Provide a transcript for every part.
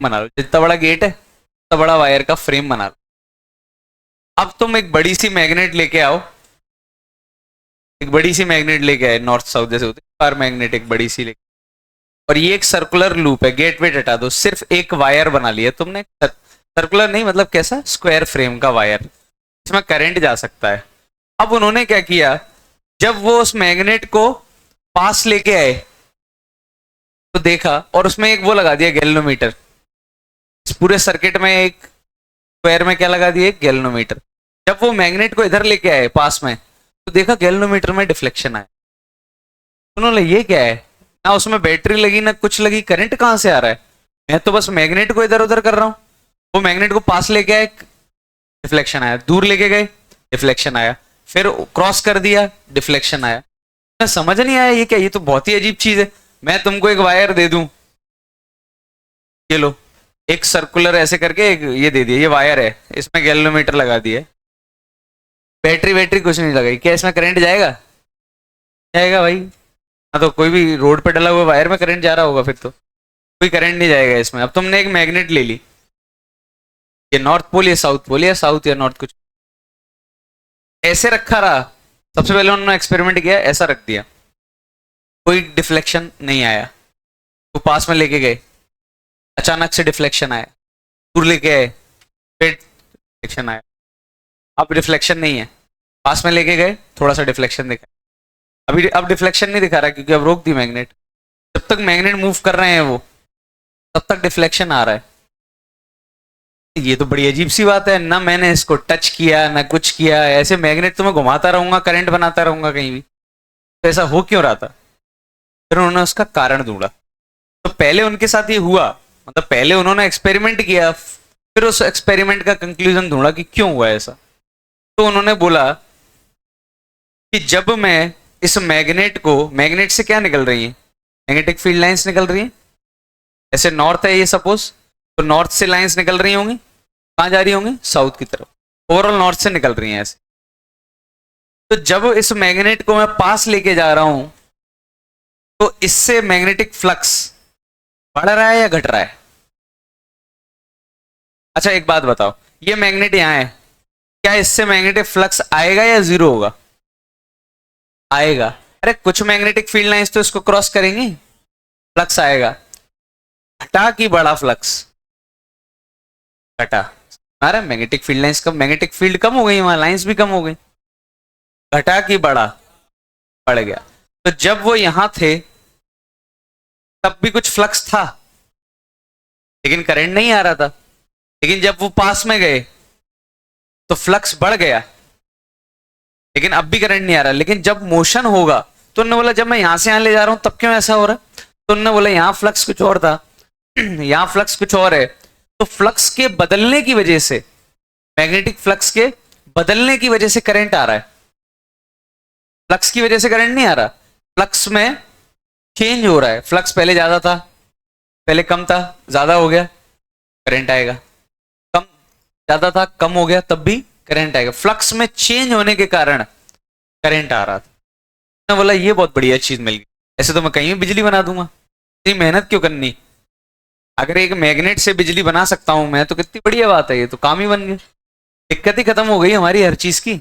बना लो, जितना बड़ा गेट है उतना बड़ा वायर का फ्रेम बना लो। अब तुम एक बड़ी सी मैग्नेट लेके आओ, एक बड़ी सी मैग्नेट लेके आए, नॉर्थ साउथ जैसे होती है, पर मैग्नेट एक बड़ी सी लेके, और ये एक सर्कुलर लूप है, गेट वेट हटा दो, सिर्फ एक वायर बना लिया तुमने, सर्कुलर नहीं मतलब कैसा, स्क्वायर फ्रेम का वायर, इसमें करंट जा सकता है। अब उन्होंने क्या किया, जब वो उस मैग्नेट को पास लेके आए तो देखा, और उसमें एक वो लगा दिया गैल्वेनोमीटर, इस पूरे सर्किट में एक स्क्वायर में क्या लगा दिया, एक गैल्वेनोमीटर। जब वो मैग्नेट को इधर लेके आए पास में तो देखा गैल्वेनोमीटर में डिफ्लेक्शन आया। उन्होंने ये क्या है, ना उसमें बैटरी लगी ना कुछ लगी, करंट कहां से आ रहा है, मैं तो बस मैग्नेट को इधर उधर कर रहा हूं। वो मैग्नेट को पास लेके आए, डिफ्लेक्शन आया, दूर लेके गए, डिफ्लेक्शन आया, फिर क्रॉस कर दिया, डिफ्लेक्शन आया। मैं समझ नहीं आया ये क्या, ये तो बहुत ही अजीब चीज है। मैं तुमको एक वायर दे दूं, ये लो, एक सर्कुलर ऐसे करके एक ये दे दिया, ये वायर है, इसमें गैल्वेनोमीटर लगा दिया, बैटरी वैटरी कुछ नहीं लगाई, क्या इसमें करंट जाएगा, जाएगा भाई? हाँ, तो कोई भी रोड पे डला हुआ वायर में करंट जा रहा होगा, फिर तो कोई करंट नहीं जाएगा इसमें। अब तुमने एक मैग्नेट ले ली, ये नॉर्थ पोल या साउथ पोल या साउथ या नॉर्थ कुछ ऐसे रखा रहा, सबसे पहले उन्होंने एक्सपेरिमेंट किया, ऐसा रख दिया, कोई डिफ्लेक्शन नहीं आया। तो पास में लेके गए, अचानक से डिफ्लेक्शन आया, दूर लेके आए, फिर डिफ्लेक्शन आया, अब डिफ्लेक्शन नहीं है, पास में लेके गए, थोड़ा सा डिफ्लेक्शन दिखा, अभी अब डिफ्लेक्शन नहीं दिखा रहा क्योंकि अब रोक दी मैग्नेट। जब तक मैग्नेट मूव कर रहे हैं वो, तब तक डिफ्लेक्शन आ रहा है। ये तो बड़ी अजीब सी बात है ना, मैंने इसको टच किया ना कुछ किया, ऐसे मैग्नेट तो मैं घुमाता रहूंगा, करंट बनाता रहूंगा कहीं भी, तो ऐसा हो क्यों रहा था? फिर उन्होंने उसका कारण ढूंढा। तो पहले उनके साथ ये हुआ, मतलब पहले उन्होंने एक्सपेरिमेंट किया, फिर उस एक्सपेरिमेंट का कंक्लूजन ढूंढा कि क्यों हुआ ऐसा। तो उन्होंने बोला कि जब मैं इस मैग्नेट को, मैग्नेट से क्या निकल रही है, मैग्नेटिक फील्ड लाइंस निकल रही है, ऐसे नॉर्थ है ये सपोज, तो नॉर्थ से लाइंस निकल रही होंगी, कहां जा रही होंगी, साउथ की तरफ, ओवरऑल नॉर्थ से निकल रही हैं ऐसे। तो जब इस मैग्नेट को मैं पास लेके जा रहा हूं तो इससे मैग्नेटिक फ्लक्स बढ़ रहा है या घट रहा है? अच्छा एक बात बताओ, ये मैग्नेट यहां है, क्या इससे मैग्नेटिक फ्लक्स आएगा या जीरो होगा? आएगा। अरे कुछ मैग्नेटिक फील्ड लाइंस तो इसको क्रॉस करेंगी, फ्लक्स आएगा। घटा कि बड़ा फ्लक्स? घटा। अरे मैग्नेटिक फील्ड लाइंस कम, मैग्नेटिक फील्ड कम हो गई, वहां लाइंस भी कम हो गई। घटा कि बड़ा? बढ़ गया। तो जब वो यहां थे तब भी कुछ फ्लक्स था, लेकिन करंट नहीं आ रहा था, लेकिन जब वो पास में गए तो फ्लक्स बढ़ गया, लेकिन अब भी करंट नहीं आ रहा। लेकिन जब मोशन होगा तो उन्होंने बोला जब मैं यहां से यहां ले जा रहा हूं तब क्यों ऐसा हो रहा है? तो उन्होंने बोला यहां फ्लक्स कुछ और था, यहां फ्लक्स कुछ और है, तो फ्लक्स के बदलने की वजह से, मैग्नेटिक फ्लक्स के बदलने की वजह से करंट आ रहा है। फ्लक्स की वजह से करंट नहीं आ रहा, फ्लक्स में चेंज हो रहा है। फ्लक्स पहले ज्यादा था, पहले कम था, ज्यादा हो गया, करंट आएगा। कम, ज्यादा था, कम हो गया, तब भी करंट आएगा। फ्लक्स में चेंज होने के कारण करंट आ रहा था। मैं बोला ये बहुत बढ़िया चीज मिल गई, ऐसे तो मैं कहीं भी बिजली बना दूंगा, इतनी मेहनत क्यों करनी? अगर एक मैग्नेट से बिजली बना सकता हूं मैं तो कितनी बढ़िया बात है, ये तो काम ही बन गया, दिक्कत ही खत्म हो गई हमारी हर चीज की।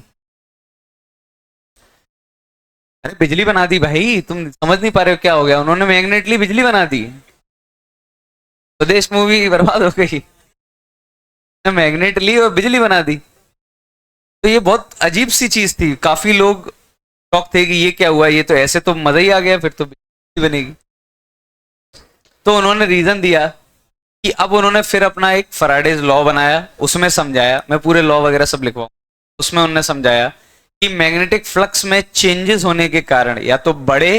अरे बिजली बना दी भाई, तुम समझ नहीं पा रहे हो क्या हो गया, उन्होंने मैग्नेट ली, बिजली बना दी, स्वदेश मूवी बर्बाद हो गई। मैग्नेट ली और बिजली बना दी, तो ये बहुत अजीब सी चीज थी। काफी लोग शॉक थे कि ये क्या हुआ, ये तो ऐसे तो मजा ही आ गया, फिर तो बिजली बनेगी। तो उन्होंने रीजन दिया कि अब उन्होंने फिर अपना एक फैराडेज लॉ बनाया, उसमें समझाया, मैं पूरे लॉ वगैरह सब लिखवाऊं, उसमें उन्होंने समझाया कि मैग्नेटिक फ्लक्स में चेंजेस होने के कारण या तो बढ़े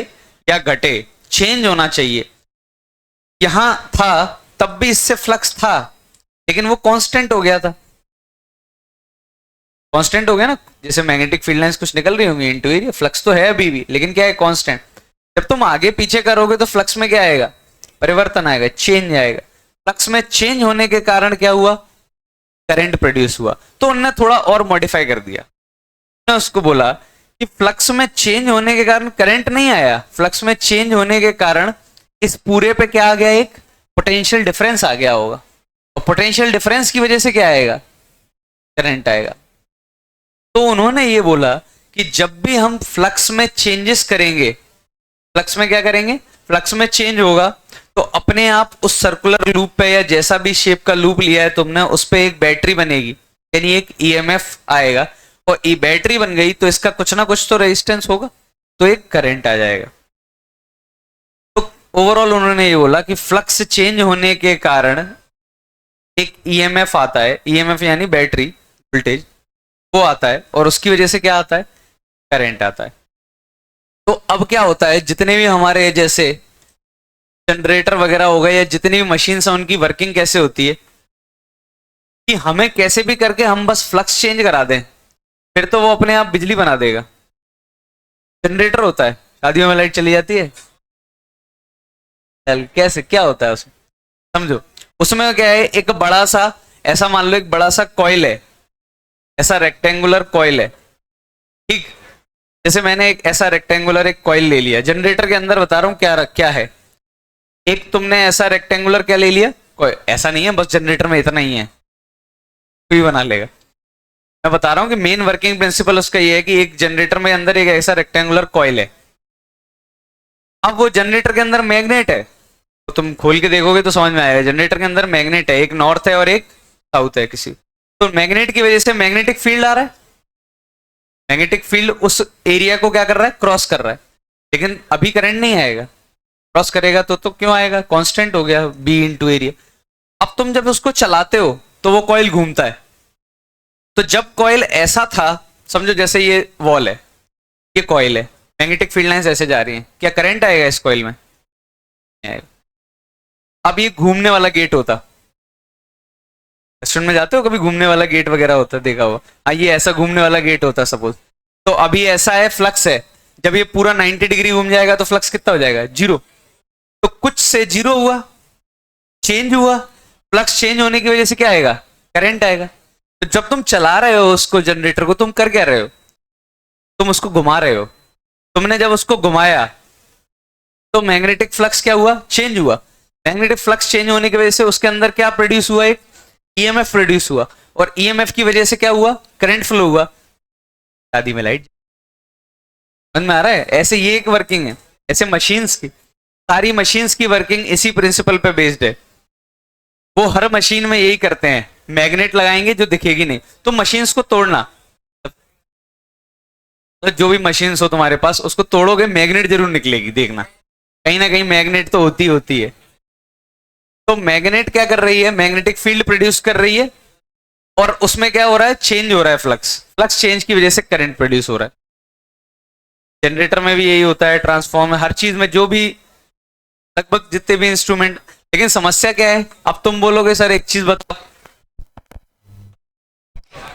या घटे, चेंज होना चाहिए। यहां था तब भी इससे फ्लक्स था, लेकिन वो कांस्टेंट हो गया था, कांस्टेंट हो गया ना, जैसे मैग्नेटिक फील्ड लाइंस कुछ निकल रही होंगी इनटू एरिया, फ्लक्स तो है अभी भी, लेकिन क्या है, कांस्टेंट। जब तुम आगे पीछे करोगे तो फ्लक्स में क्या आएगा, परिवर्तन आएगा, चेंज आएगा। फ्लक्स में चेंज होने के कारण क्या हुआ, करंट प्रोड्यूस हुआ। तो उन्होंने थोड़ा और मॉडिफाई कर दिया, उन्होंने उसको बोला कि फ्लक्स में चेंज होने के कारण करंट नहीं आया, फ्लक्स में चेंज होने के कारण इस पूरे पे क्या आ गया, एक पोटेंशियल डिफरेंस आ गया होगा। और पोटेंशियल डिफरेंस की वजह से क्या आएगा, करंट आएगा। तो उन्होंने ये बोला कि जब भी हम फ्लक्स में चेंजेस करेंगे, फ्लक्स में क्या करेंगे, फ्लक्स में चेंज होगा, तो अपने आप उस सर्कुलर लूप पे या जैसा भी शेप का लूप लिया है तुमने उस पे एक बैटरी बनेगी, यानी एक ईएमएफ आएगा, और ये बैटरी बन गई तो इसका कुछ ना कुछ तो रेजिस्टेंस होगा, तो एक करंट आ जाएगा। तो ओवरऑल उन्होंने ये बोला कि फ्लक्स चेंज होने के कारण एक ईएमएफ आता है, ईएमएफ यानी बैटरी वोल्टेज, वो आता है, और उसकी वजह से क्या आता है, करंट आता है। तो अब क्या होता है, जितने भी हमारे जैसे जनरेटर वगैरह हो गए या जितनी भी मशीन्स हैं उनकी वर्किंग कैसे होती है कि हमें कैसे भी करके हम बस फ्लक्स चेंज करा दें, फिर तो वो अपने आप बिजली बना देगा। जनरेटर होता है, शादियों में लाइट चली जाती है, कैसे क्या होता है उसमें, समझो। उसमें क्या है, एक बड़ा सा, ऐसा मान लो एक बड़ा सा कॉइल है, ऐसा रेक्टेंगुलर कॉइल है, ठीक। जैसे मैंने एक ऐसा रेक्टेंगुलर एक कॉइल ले लिया, जनरेटर के अंदर बता रहा हूं क्या क्या है, एक तुमने ऐसा रेक्टेंगुलर क्या ले लिया, कोई ऐसा नहीं है बस जनरेटर में इतना ही है, कोई बना लेगा। मैं बता रहा हूं कि मेन वर्किंग प्रिंसिपल उसका ये है कि एक जनरेटर में अंदर एक ऐसा रेक्टेंगुलर कॉइल है। अब वो जनरेटर के अंदर मैग्नेट है, तो तुम खोल के देखोगे तो समझ में आएगा, जनरेटर के अंदर मैग्नेट है, एक नॉर्थ है और एक साउथ है किसी, तो मैग्नेट की वजह से मैग्नेटिक फील्ड आ रहा है, मैग्नेटिक फील्ड उस एरिया को क्या कर रहा है, क्रॉस कर रहा है, लेकिन अभी करंट नहीं आएगा, क्रॉस करेगा तो क्यों आएगा, कांस्टेंट हो गया बी इंटू एरिया। अब तुम जब उसको चलाते हो तो वो कॉइल घूमता है, तो जब कॉइल ऐसा था, समझो जैसे ये वॉल है, ये कॉइल है, मैग्नेटिक फील्ड लाइंस ऐसे जा रही हैं, क्या करंट आएगा इस कॉइल में, नहीं आएगा। अब ये घूमने वाला गेट होता, रेस्टोरेंट में जाते हो कभी, घूमने वाला गेट वगैरह होता है, देखा हुआ, हाँ, ये ऐसा घूमने वाला गेट होता है सपोज, तो अभी ऐसा है, फ्लक्स है, जब ये पूरा 90 डिग्री घूम जाएगा तो फ्लक्स कितना हो जाएगा, जीरो। तो कुछ से जीरो हुआ, चेंज हुआ, फ्लक्स चेंज होने की वजह से क्या आएगा, करंट आएगा। तो जब तुम चला रहे हो उसको, जनरेटर को, तुम कर क्या रहे हो, तुम उसको घुमा रहे हो, तुमने जब उसको घुमाया तो मैग्नेटिक फ्लक्स क्या हुआ, चेंज हुआ, मैग्नेटिक फ्लक्स चेंज होने की वजह से उसके अंदर क्या प्रोड्यूस हुआ, एक ईएमएफ प्रोड्यूस हुआ, और ईएमएफ की वजह से क्या हुआ, करंट फ्लो हुआ, शादी में लाइट। समझ में आ रहा है, ऐसे ये एक वर्किंग है, ऐसे मशीन्स की, सारी मशीन्स की वर्किंग इसी प्रिंसिपल पे बेस्ड है। वो हर मशीन में यही करते हैं, मैग्नेट लगाएंगे जो दिखेगी नहीं, तो मशीन्स को तोड़ना, तो जो भी मशीन्स हो तुम्हारे पास उसको तोड़ोगे मैग्नेट जरूर निकलेगी, देखना कहीं ना कहीं मैग्नेट तो होती है। तो मैग्नेट क्या कर रही है, मैग्नेटिक फील्ड प्रोड्यूस कर रही है, और उसमें क्या हो रहा है, चेंज हो रहा है फ्लक्स, फ्लक्स चेंज की वजह से करंट प्रोड्यूस हो रहा है। जनरेटर में भी यही होता है, ट्रांसफॉर्मर, हर चीज में, जो भी लगभग जितने भी इंस्ट्रूमेंट। लेकिन समस्या क्या है, अब तुम बोलोगे सर एक चीज बताओ,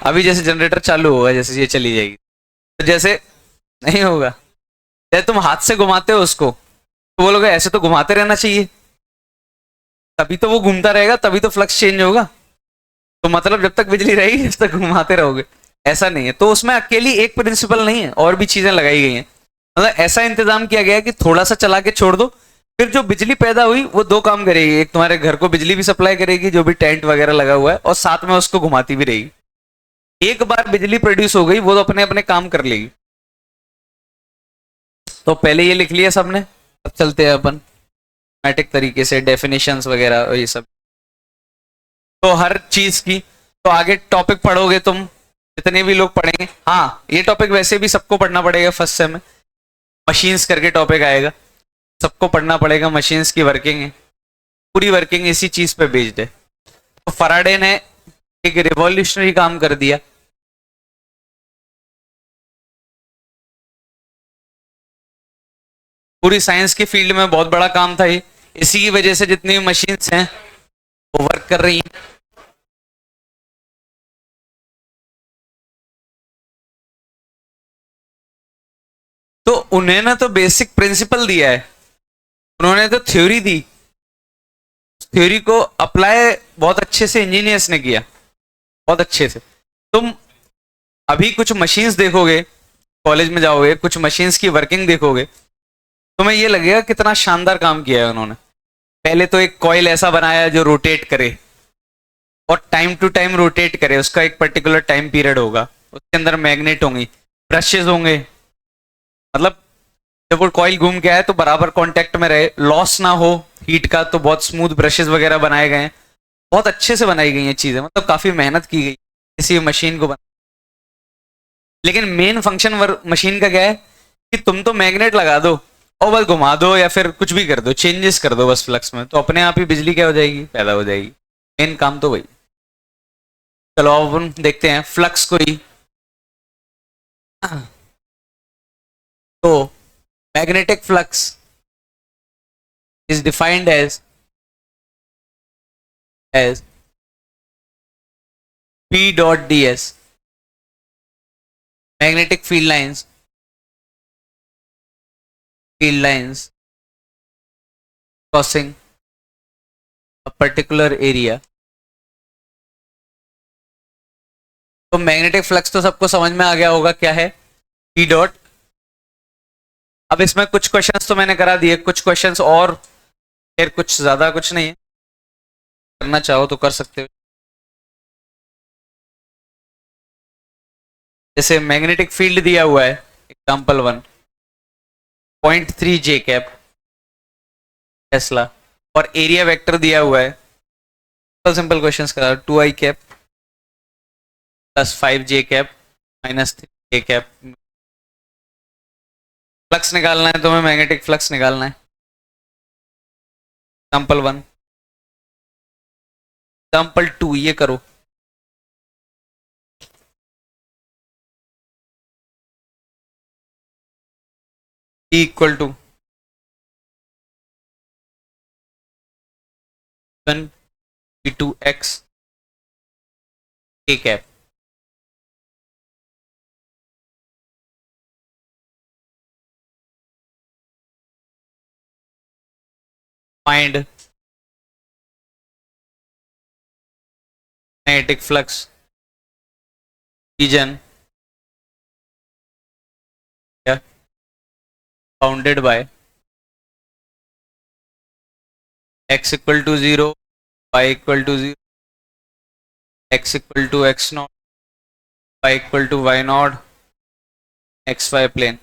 अभी जैसे जनरेटर चालू होगा, जैसे ये चली जाएगी, तो जैसे नहीं होगा, जैसे तुम हाथ से घुमाते हो उसको, तो बोलोगे ऐसे तो घुमाते रहना चाहिए, तभी तो वो घूमता रहेगा, तभी तो फ्लक्स चेंज होगा, तो मतलब जब तक बिजली रहेगी जब तक घुमाते रहोगे, ऐसा नहीं है। तो उसमें अकेली एक प्रिंसिपल नहीं है, और भी चीजें लगाई गई हैं, मतलब ऐसा इंतजाम किया गया है कि थोड़ा सा चला के छोड़ दो, फिर जो बिजली पैदा हुई वो दो काम करेगी, एक तुम्हारे घर को बिजली भी सप्लाई करेगी, जो भी टेंट वगैरह लगा हुआ है, और साथ में उसको घुमाती भी रहेगी। एक बार बिजली प्रोड्यूस हो गई वो तो अपने अपने काम कर लेगी। तो पहले ये लिख लिया सबने, अब चलते हैं अपन मैटिक तरीके से डेफिनेशंस वगैरह और ये सब, तो हर चीज की। तो आगे टॉपिक पढ़ोगे तुम, जितने भी लोग पढ़ेंगे, हाँ ये टॉपिक वैसे भी सबको पढ़ना पड़ेगा, फर्स्ट सेम में मशीन्स करके टॉपिक आएगा, सबको पढ़ना पड़ेगा, मशीन्स की वर्किंग है, पूरी वर्किंग इसी चीज पे बेस्ड है। तो फराडे ने एक रिवॉल्यूशनरी काम कर दिया, पूरी साइंस की फील्ड में बहुत बड़ा काम था ये, इसी की वजह से जितनी भी मशीन्स हैं वो वर्क कर रही हैं। तो उन्होंने तो बेसिक प्रिंसिपल दिया है, उन्होंने तो थ्योरी दी, थ्योरी को अप्लाई बहुत अच्छे से इंजीनियर्स ने किया, बहुत अच्छे से। तुम अभी कुछ मशीन्स देखोगे, कॉलेज में जाओगे, कुछ मशीन्स की वर्किंग देखोगे, तुम्हें ये लगेगा कितना शानदार काम किया है उन्होंने। पहले तो एक कॉइल ऐसा बनाया जो रोटेट करे, और टाइम टू टाइम रोटेट करे, उसका एक पर्टिकुलर टाइम पीरियड होगा, उसके अंदर मैग्नेट होंगी, ब्रशेज होंगे, मतलब जब वो कॉइल घूम के आए तो बराबर कांटेक्ट में रहे, लॉस ना हो हीट का, तो बहुत स्मूथ ब्रशेज वगैरह बनाए गए हैं, बहुत अच्छे से बनाई गई हैं चीजें, मतलब काफी मेहनत की गई किसी मशीन को लेकिन मेन फंक्शन मशीन का क्या है कि तुम तो मैग्नेट लगा दो और बस घुमा दो या फिर कुछ भी कर दो, चेंजेस कर दो बस फ्लक्स में, तो अपने आप ही बिजली क्या हो जाएगी, पैदा हो जाएगी। मेन काम तो वही। चलो अब अपन देखते हैं फ्लक्स को ही। तो magnetic flux is defined as P dot ds, magnetic field lines crossing a particular area। तो मैग्नेटिक फ्लक्स तो सबको समझ में आ गया होगा क्या है, P डॉट। अब इसमें कुछ क्वेश्चंस तो मैंने करा दिए, कुछ क्वेश्चंस और, फिर कुछ ज्यादा कुछ नहीं है, करना चाहो तो कर सकते हो। जैसे मैग्नेटिक फील्ड दिया हुआ है, एग्जांपल 1 0.3 जे कैप टेस्ला, और एरिया वेक्टर दिया हुआ है, सिंपल क्वेश्चंस करा, 2 आई कैप प्लस 5 जे कैप माइनस 3 जे कैप। फ्लक्स निकालना है, तो हमें मैग्नेटिक फ्लक्स निकालना है। एग्जांपल 1, एग्जांपल 2 ये करो, E इक्वल टू 1 के cap. Find magnetic flux region bounded by x equal to 0, y equal to 0, x equal to x naught, y equal to y naught, X Y plane.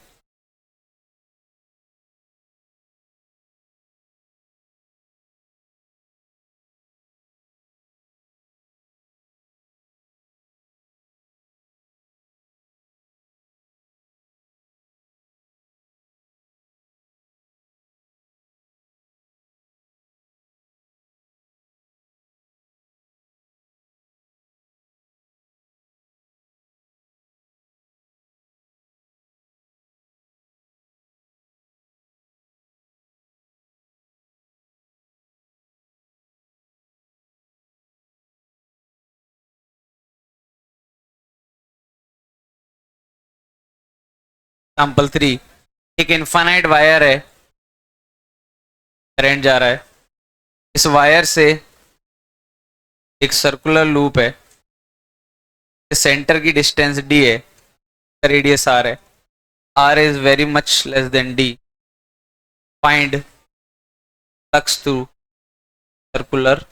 Example 3, एक infinite wire है, current जा रहा है, इस wire से एक circular loop है, centre की डिस्टेंस d है, रेडियस r है, r is very much less then d, find flux through circular.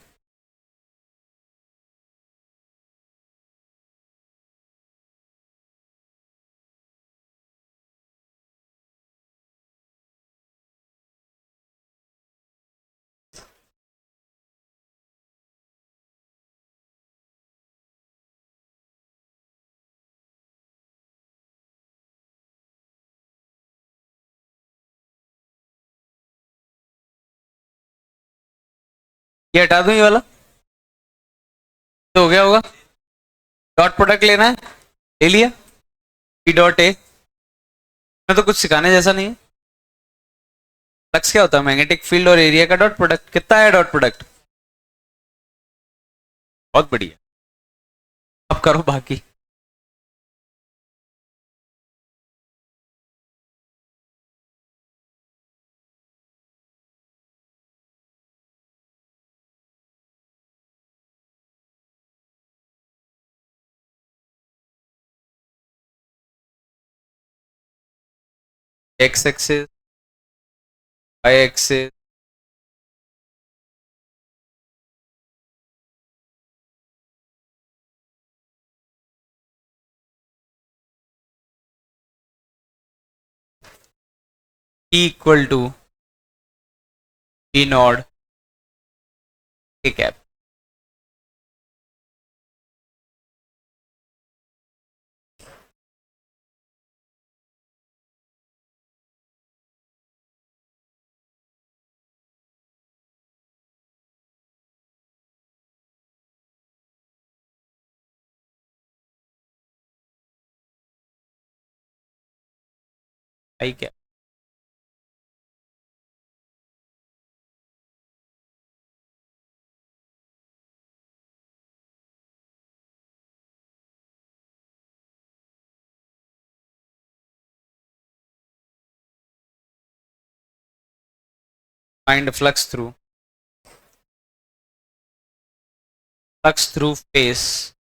ये हटा दूं ये वाला, तो हो गया होगा। डॉट प्रोडक्ट लेना है, ले लिया, p डॉट ए, में तो कुछ सिखाने जैसा नहीं है। फ्लक्स क्या होता है, मैग्नेटिक फील्ड और एरिया का डॉट प्रोडक्ट। कितना है डॉट प्रोडक्ट, बहुत बढ़िया। अब करो बाकी। X axis, Y axis, E equal to E nod A cap. I cap. Find flux through face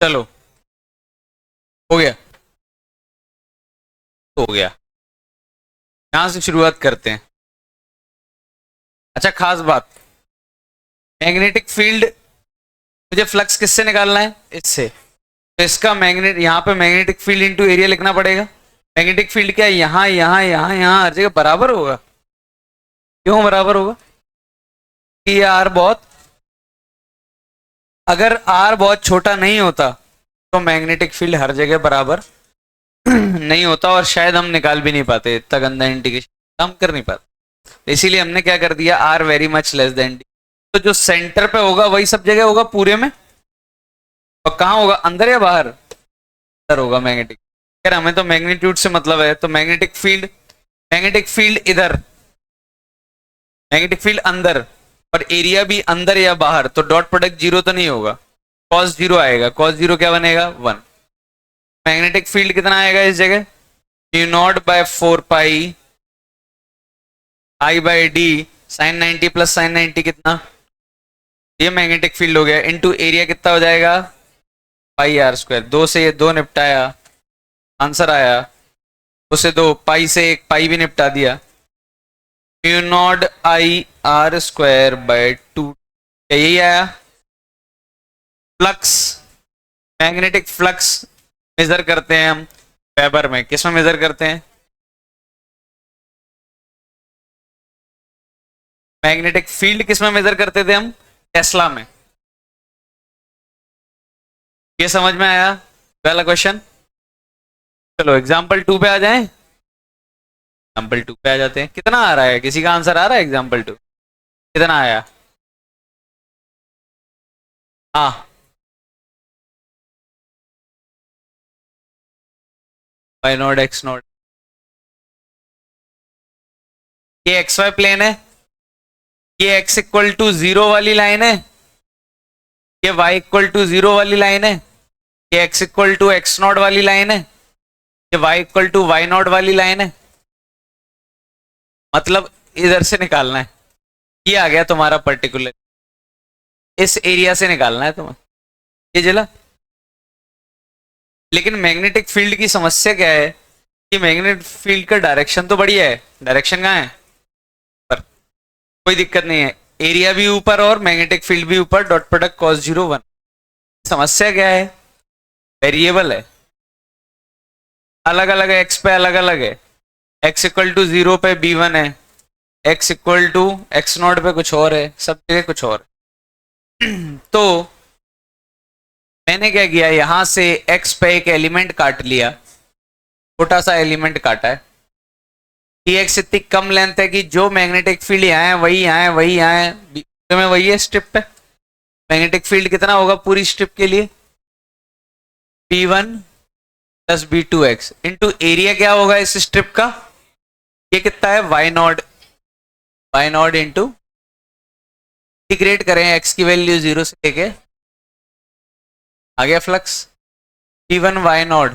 चलो, हो गया, हो गया। यहां से शुरुआत करते हैं। अच्छा, खास बात, मैग्नेटिक फील्ड, मुझे फ्लक्स किससे निकालना है? इससे। तो इसका मैग्नेट, यहाँ पे मैग्नेटिक फील्ड इंटू एरिया लिखना पड़ेगा। मैग्नेटिक फील्ड क्या है? यहाँ यहाँ यहाँ यहाँ हर जगह बराबर होगा। क्यों बराबर होगा? ये आर बहुत, अगर आर बहुत छोटा नहीं होता तो मैग्नेटिक फील्ड हर जगह बराबर नहीं होता, और शायद हम निकाल भी नहीं पाते, इतना गंदा इंटीग्रेशन हम कर नहीं पाते। इसीलिए हमने क्या कर दिया, R very much less than D. तो जो सेंटर पे होगा वही सब जगह होगा पूरे में। और कहाँ होगा, अंदर या बाहर? अंदर होगा मैग्नेटिक। यार हमें तो मैग्नीट्यूड से मतलब है, तो मैग्नेटिक फील्ड, मैग्नेटिक फील्ड इधर, मैग्नेटिक फील्ड अंदर, और एरिया भी अंदर या बाहर, तो डॉट प्रोडक्ट जीरो तो नहीं होगा, कॉस जीरो आएगा। कॉस जीरो क्या बनेगा? 1। मैग्नेटिक फील्ड कितना आएगा इस जगह? Mu naught by 4 pi I by d sine 90 plus sine 90 कितना? ये मैग्नेटिक फील्ड हो गया। इनटू एरिया कितना हो जाएगा? पाई आर स्क्वायर। दो से ये दो निपटाया, आंसर आया। दो से दो, पाई से एक, पाई भी निपटा दिया। Mu not I R square by 2, यही आया। फ्लक्स, मैग्नेटिक फ्लक्स मेजर करते हैं हम वेबर में। किस में मेजर करते हैं? मैग्नेटिक फील्ड किस में मेजर करते थे हम? टेस्ला में। ये समझ में आया पहला क्वेश्चन? चलो एग्जाम्पल 2 पे आ जाएं। एग्जाम्पल 2 पे आ जाते हैं। कितना आ रहा है, किसी का आंसर आ रहा है एग्जाम्पल 2? कितना आया? हाँ, वाई नॉट एक्स नॉट। ये एक्स वाई प्लेन है, ये एक्स इक्वल टू जीरो वाली लाइन है, ये वाई इक्वल टू जीरो वाली लाइन है, ये X equal to X naught वाली लाइन है, ये Y equal to Y naught वाली लाइन है। मतलब इधर से निकालना है। ये आ गया तुम्हारा पर्टिकुलर, इस एरिया से निकालना है तुम्हें। ये जला। लेकिन मैग्नेटिक फील्ड की समस्या क्या है कि मैग्नेटिक फील्ड का डायरेक्शन तो बढ़िया है, डायरेक्शन कहाँ है? पर कोई दिक्कत नहीं है, एरिया भी ऊपर और मैग्नेटिक फील्ड भी ऊपर, डॉट प्रोडक्ट कॉस जीरो 1। समस्या क्या है? वेरिएबल है, अलग अलग है, एक्स पे अलग अलग है। एक्स इक्वल टू जीरो पे b1 है, X equal to X naught पे कुछ और है, सब जगह कुछ और है। तो मैंने क्या किया, यहां से एक्स पे एक एलिमेंट काट लिया, छोटा सा एलिमेंट काटा है। डी एक्स इतनी कम लेंथ है कि जो मैग्नेटिक फील्ड यहाँ है वही यहाँ है, वही यहाँ है, में वही है स्ट्रिप पे। मैग्नेटिक फील्ड कितना होगा पूरी स्ट्रिप के लिए? P1 plus B2x into area क्या होगा इस स्ट्रिप का? ये कितना है? Y naught, Y naught into, integrate करें एक्स की वैल्यू जीरो से लेके, आ गया flux. P1 Y naught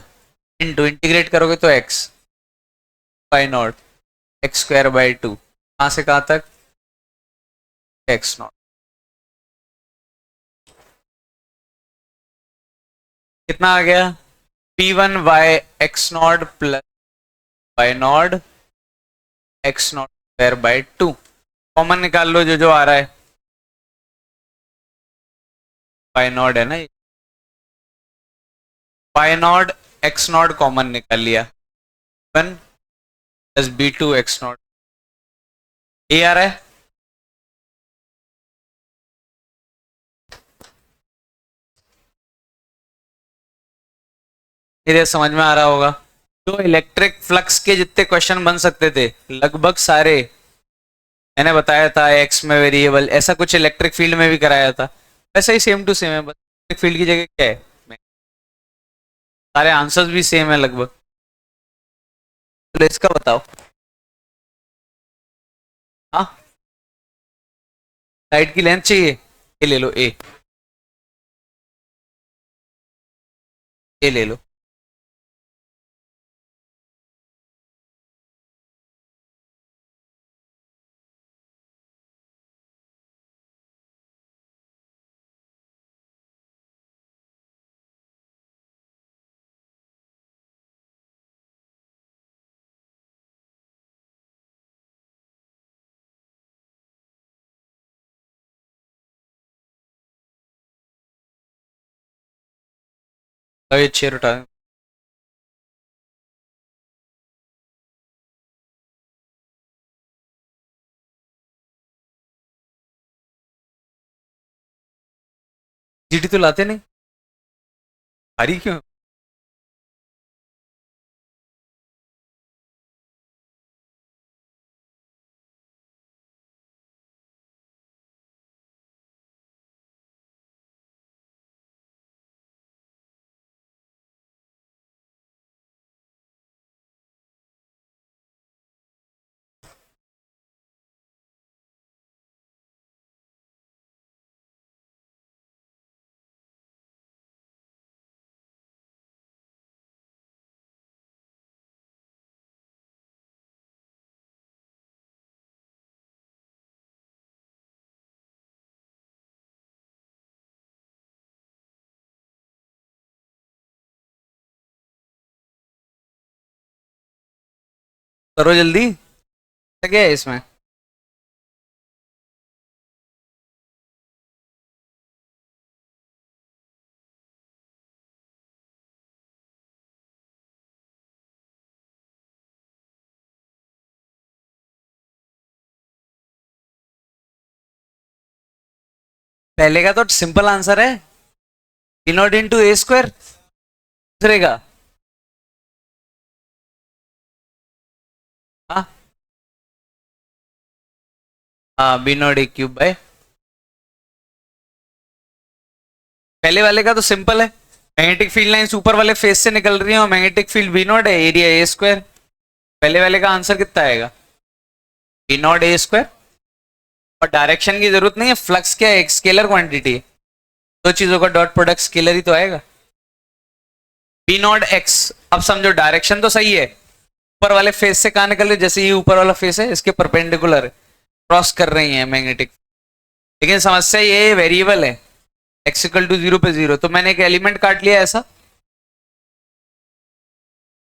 into, integrate करोगे तो X Y naught X square by 2, कहां से कहां तक? X naught. कितना आ गया? P1 Y X naught plus Y naught X naught square by 2। Common निकाल लो जो जो आ रहा है, वाई नॉट है ना, Y naught X naught common निकाल लिया, 1 प्लस B2 एक्स नॉट, ये आ रहा है। ये समझ में आ रहा होगा। जो इलेक्ट्रिक फ्लक्स के जितने क्वेश्चन बन सकते थे लगभग सारे मैंने बताया था, एक्स में वेरिएबल, ऐसा कुछ इलेक्ट्रिक फील्ड में भी कराया था, वैसा ही सेम टू सेम है, बस इलेक्ट्रिक फील्ड की जगह क्या है, सारे आंसर्स भी सेम है लगभग। तो इसका बताओ। हाँ, लाइट की लेंथ चाहिए, ये ले लो, ए ले लो। ये चेयर उठा। जीडी तो लाते नहीं, भारी क्यों? करो जल्दी, क्या है इसमें? पहले का तो सिंपल आंसर है, P naught into A square. दूसरे का हाँ हाँ, B naught A cube by. पहले वाले का तो सिंपल है, मैग्नेटिक फील्ड लाइंस ऊपर वाले फेस से निकल रही है और मैग्नेटिक फील्ड बी नॉट है, एरिया ए स्क्वायर। पहले वाले का आंसर कितना आएगा? B naught A square. और डायरेक्शन की जरूरत नहीं है, फ्लक्स क्या है? एक स्केलर क्वांटिटी है, दो चीजों का डॉट प्रोडक्ट स्केलर ही तो आएगा। B naught X. अब समझो डायरेक्शन तो सही है, ऊपर वाले फेस से कहाँ निकल रही है? जैसे ये ऊपर वाला फेस है, इसके परपेंडिकुलर क्रॉस कर रही है मैग्नेटिक। लेकिन समस्या ये वेरिएबल है, एक्स इक्वल टू 0 पे 0, तो मैंने एक एलिमेंट काट लिया ऐसा,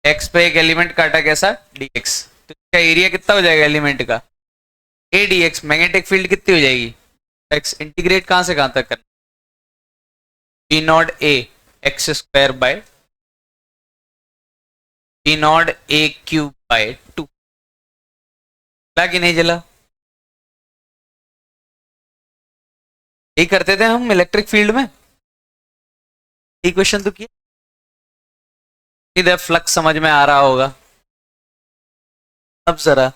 एक्स पे एक एलिमेंट काटा कैसा? dx। तो इसका एरिया कितना हो जाएगा एलिमेंट का? a dx। मैग्नेटिक फील्ड कितनी हो जाएगी? एक्स। इंटीग्रेट कहां से कहां तक करना? B naught A X square by B naught A cube by 2। जला कि नहीं जला? यही करते थे हम इलेक्ट्रिक फील्ड में, यही क्वेश्चन तो किया। इधर फ्लक्स समझ में आ रहा होगा अब जरा।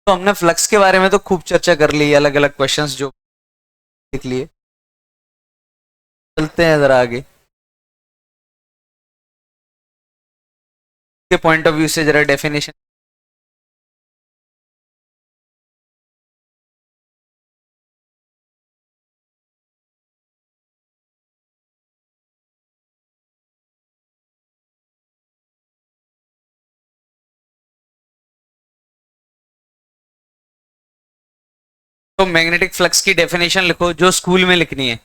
तो हमने फ्लक्स के बारे में तो खूब चर्चा कर ली, अलग अलग क्वेश्चंस जो लिख लिए। चलते हैं जरा आगे के पॉइंट ऑफ व्यू से, जरा डेफिनेशन। तो मैग्नेटिक फ्लक्स की डेफिनेशन लिखो जो स्कूल में लिखनी है।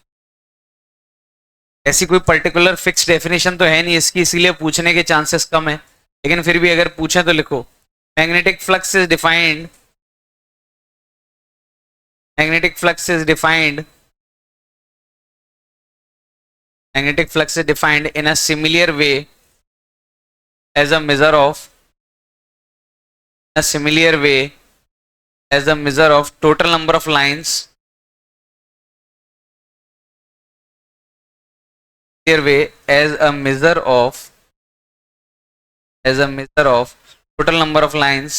ऐसी कोई पर्टिकुलर फिक्स डेफिनेशन तो है नहीं इसकी, इसीलिए पूछने के चांसेस कम है, लेकिन फिर भी अगर पूछे तो लिखो। Magnetic flux is defined, magnetic flux is defined magnetic flux is defined in a similar way as a measure of a similar way as a measure of total number of lines way as a measure of total number of lines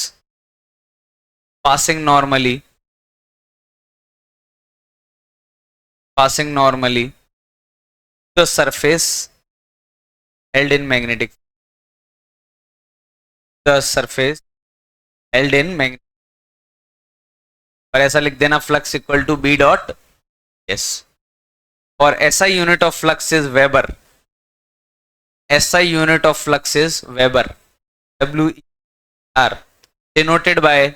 passing normally the surface held in magnetic और ऐसा लिख देना flux equal to B dot S. और SI unit of flux is weber, SI unit of flux is weber, W R, denoted by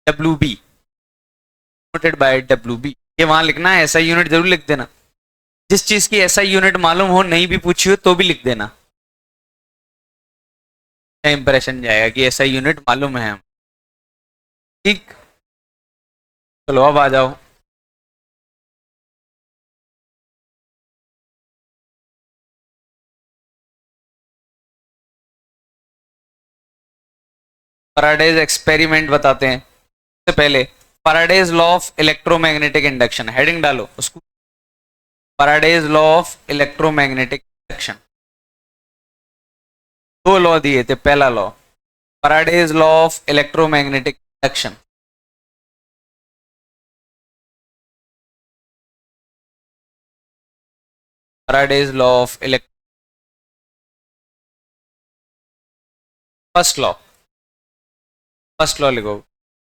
W B, denoted by W B. ये वहां लिखना है, SI unit जरूर लिख देना। जिस चीज की एसआई यूनिट मालूम हो, नहीं भी पूछी हो तो भी लिख देना, इंप्रेशन जाएगा कि एसआई यूनिट मालूम है हम। ठीक, चलो अब आ जाओ। फैराडेज एक्सपेरिमेंट बताते हैं। उससे पहले Faraday's law of electromagnetic induction, heading डालो उसको, Faraday's law of electromagnetic induction. दो लॉ दिए थे, पहला law Faraday's law of electromagnetic induction, Faraday's law of electro, first law, first law लिखो,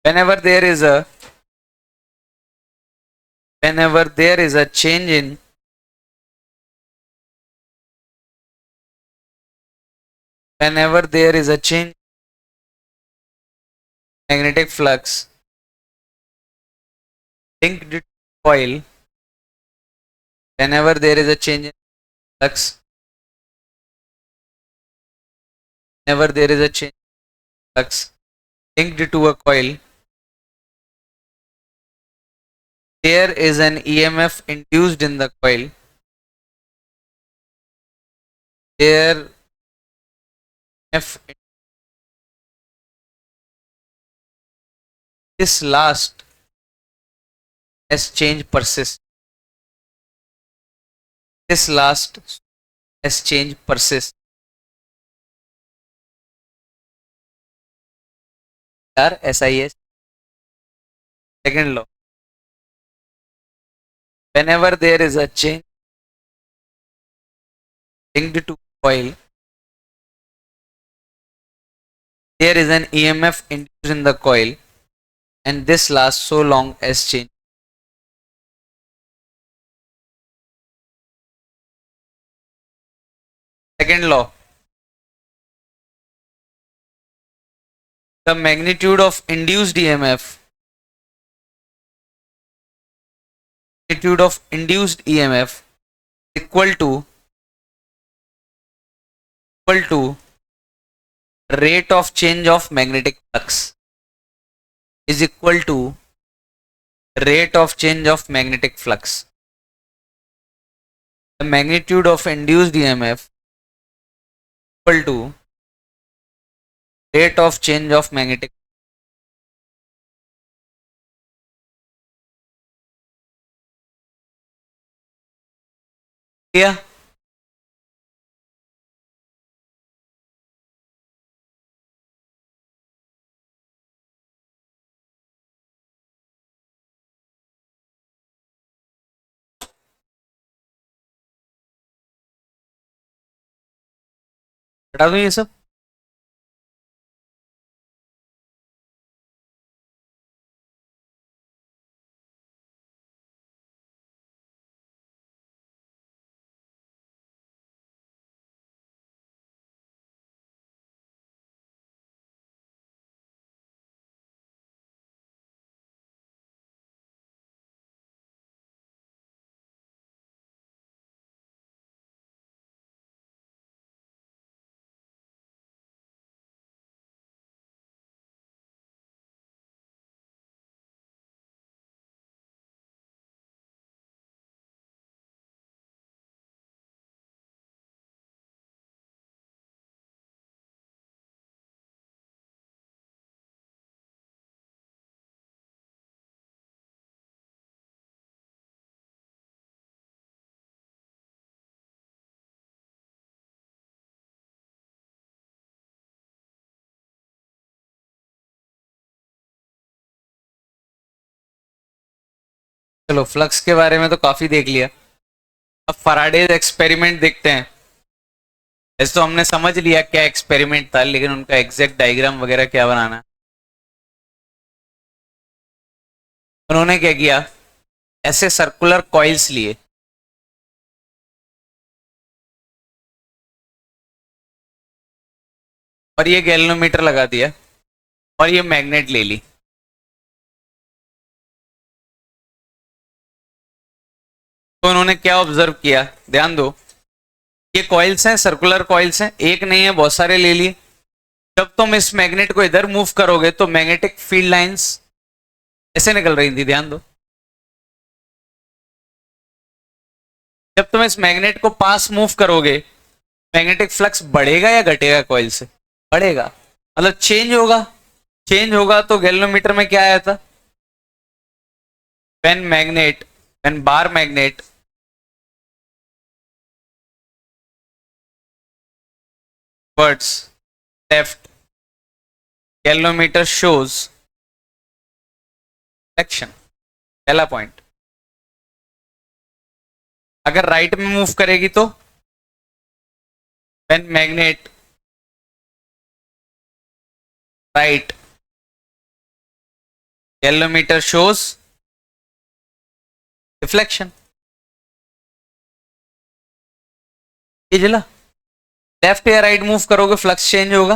whenever there is a whenever there is a change in whenever there is a change in magnetic flux linked to coil, whenever there is a change in flux, whenever there is a change in flux linked to a coil, there is an EMF induced in the coil, there EMF, this last as change persists, this last as change persists, SIS. Second law, whenever there is a change linked to coil, there is an EMF induced in the coil and this lasts so long as change. Second law, the magnitude of induced EMF, magnitude of induced EMF equal to rate of change of magnetic flux, is equal to rate of change of magnetic flux. The magnitude of induced EMF equal to rate of change of magnetic. Yeah. हटा दूं ये सब? चलो flux के बारे में तो काफी देख लिया, अब फैराडेज एक्सपेरिमेंट देखते हैं। ऐसे तो हमने समझ लिया क्या एक्सपेरिमेंट था, लेकिन उनका एग्जैक्ट डायग्राम वगैरह क्या बनाना। उन्होंने क्या किया, ऐसे सर्कुलर कॉइल्स लिए, और ये गैल्वेनोमीटर लगा दिया, और ये मैग्नेट ले ली। तो उन्होंने क्या ऑब्जर्व किया, ध्यान दो, ये कॉइल्स हैं, सर्कुलर कॉइल्स हैं, एक नहीं है बहुत सारे ले लिए। जब तुम इस मैग्नेट को इधर मूव करोगे तो मैग्नेटिक फील्ड लाइंस ऐसे निकल रही थी, ध्यान दो। जब तुम इस मैग्नेट को पास मूव करोगे, मैग्नेटिक फ्लक्स बढ़ेगा या घटेगा? कॉइल से बढ़ेगा, मतलब चेंज होगा। चेंज होगा तो गैल्वेनोमीटर में क्या आया था, when bar magnet towards left, galvanometer shows action, पहला पॉइंट। अगर राइट में मूव करेगी तो when magnet right, galvanometer shows reflection. ये जला, लेफ्ट या राइट मूव करोगे फ्लक्स चेंज होगा,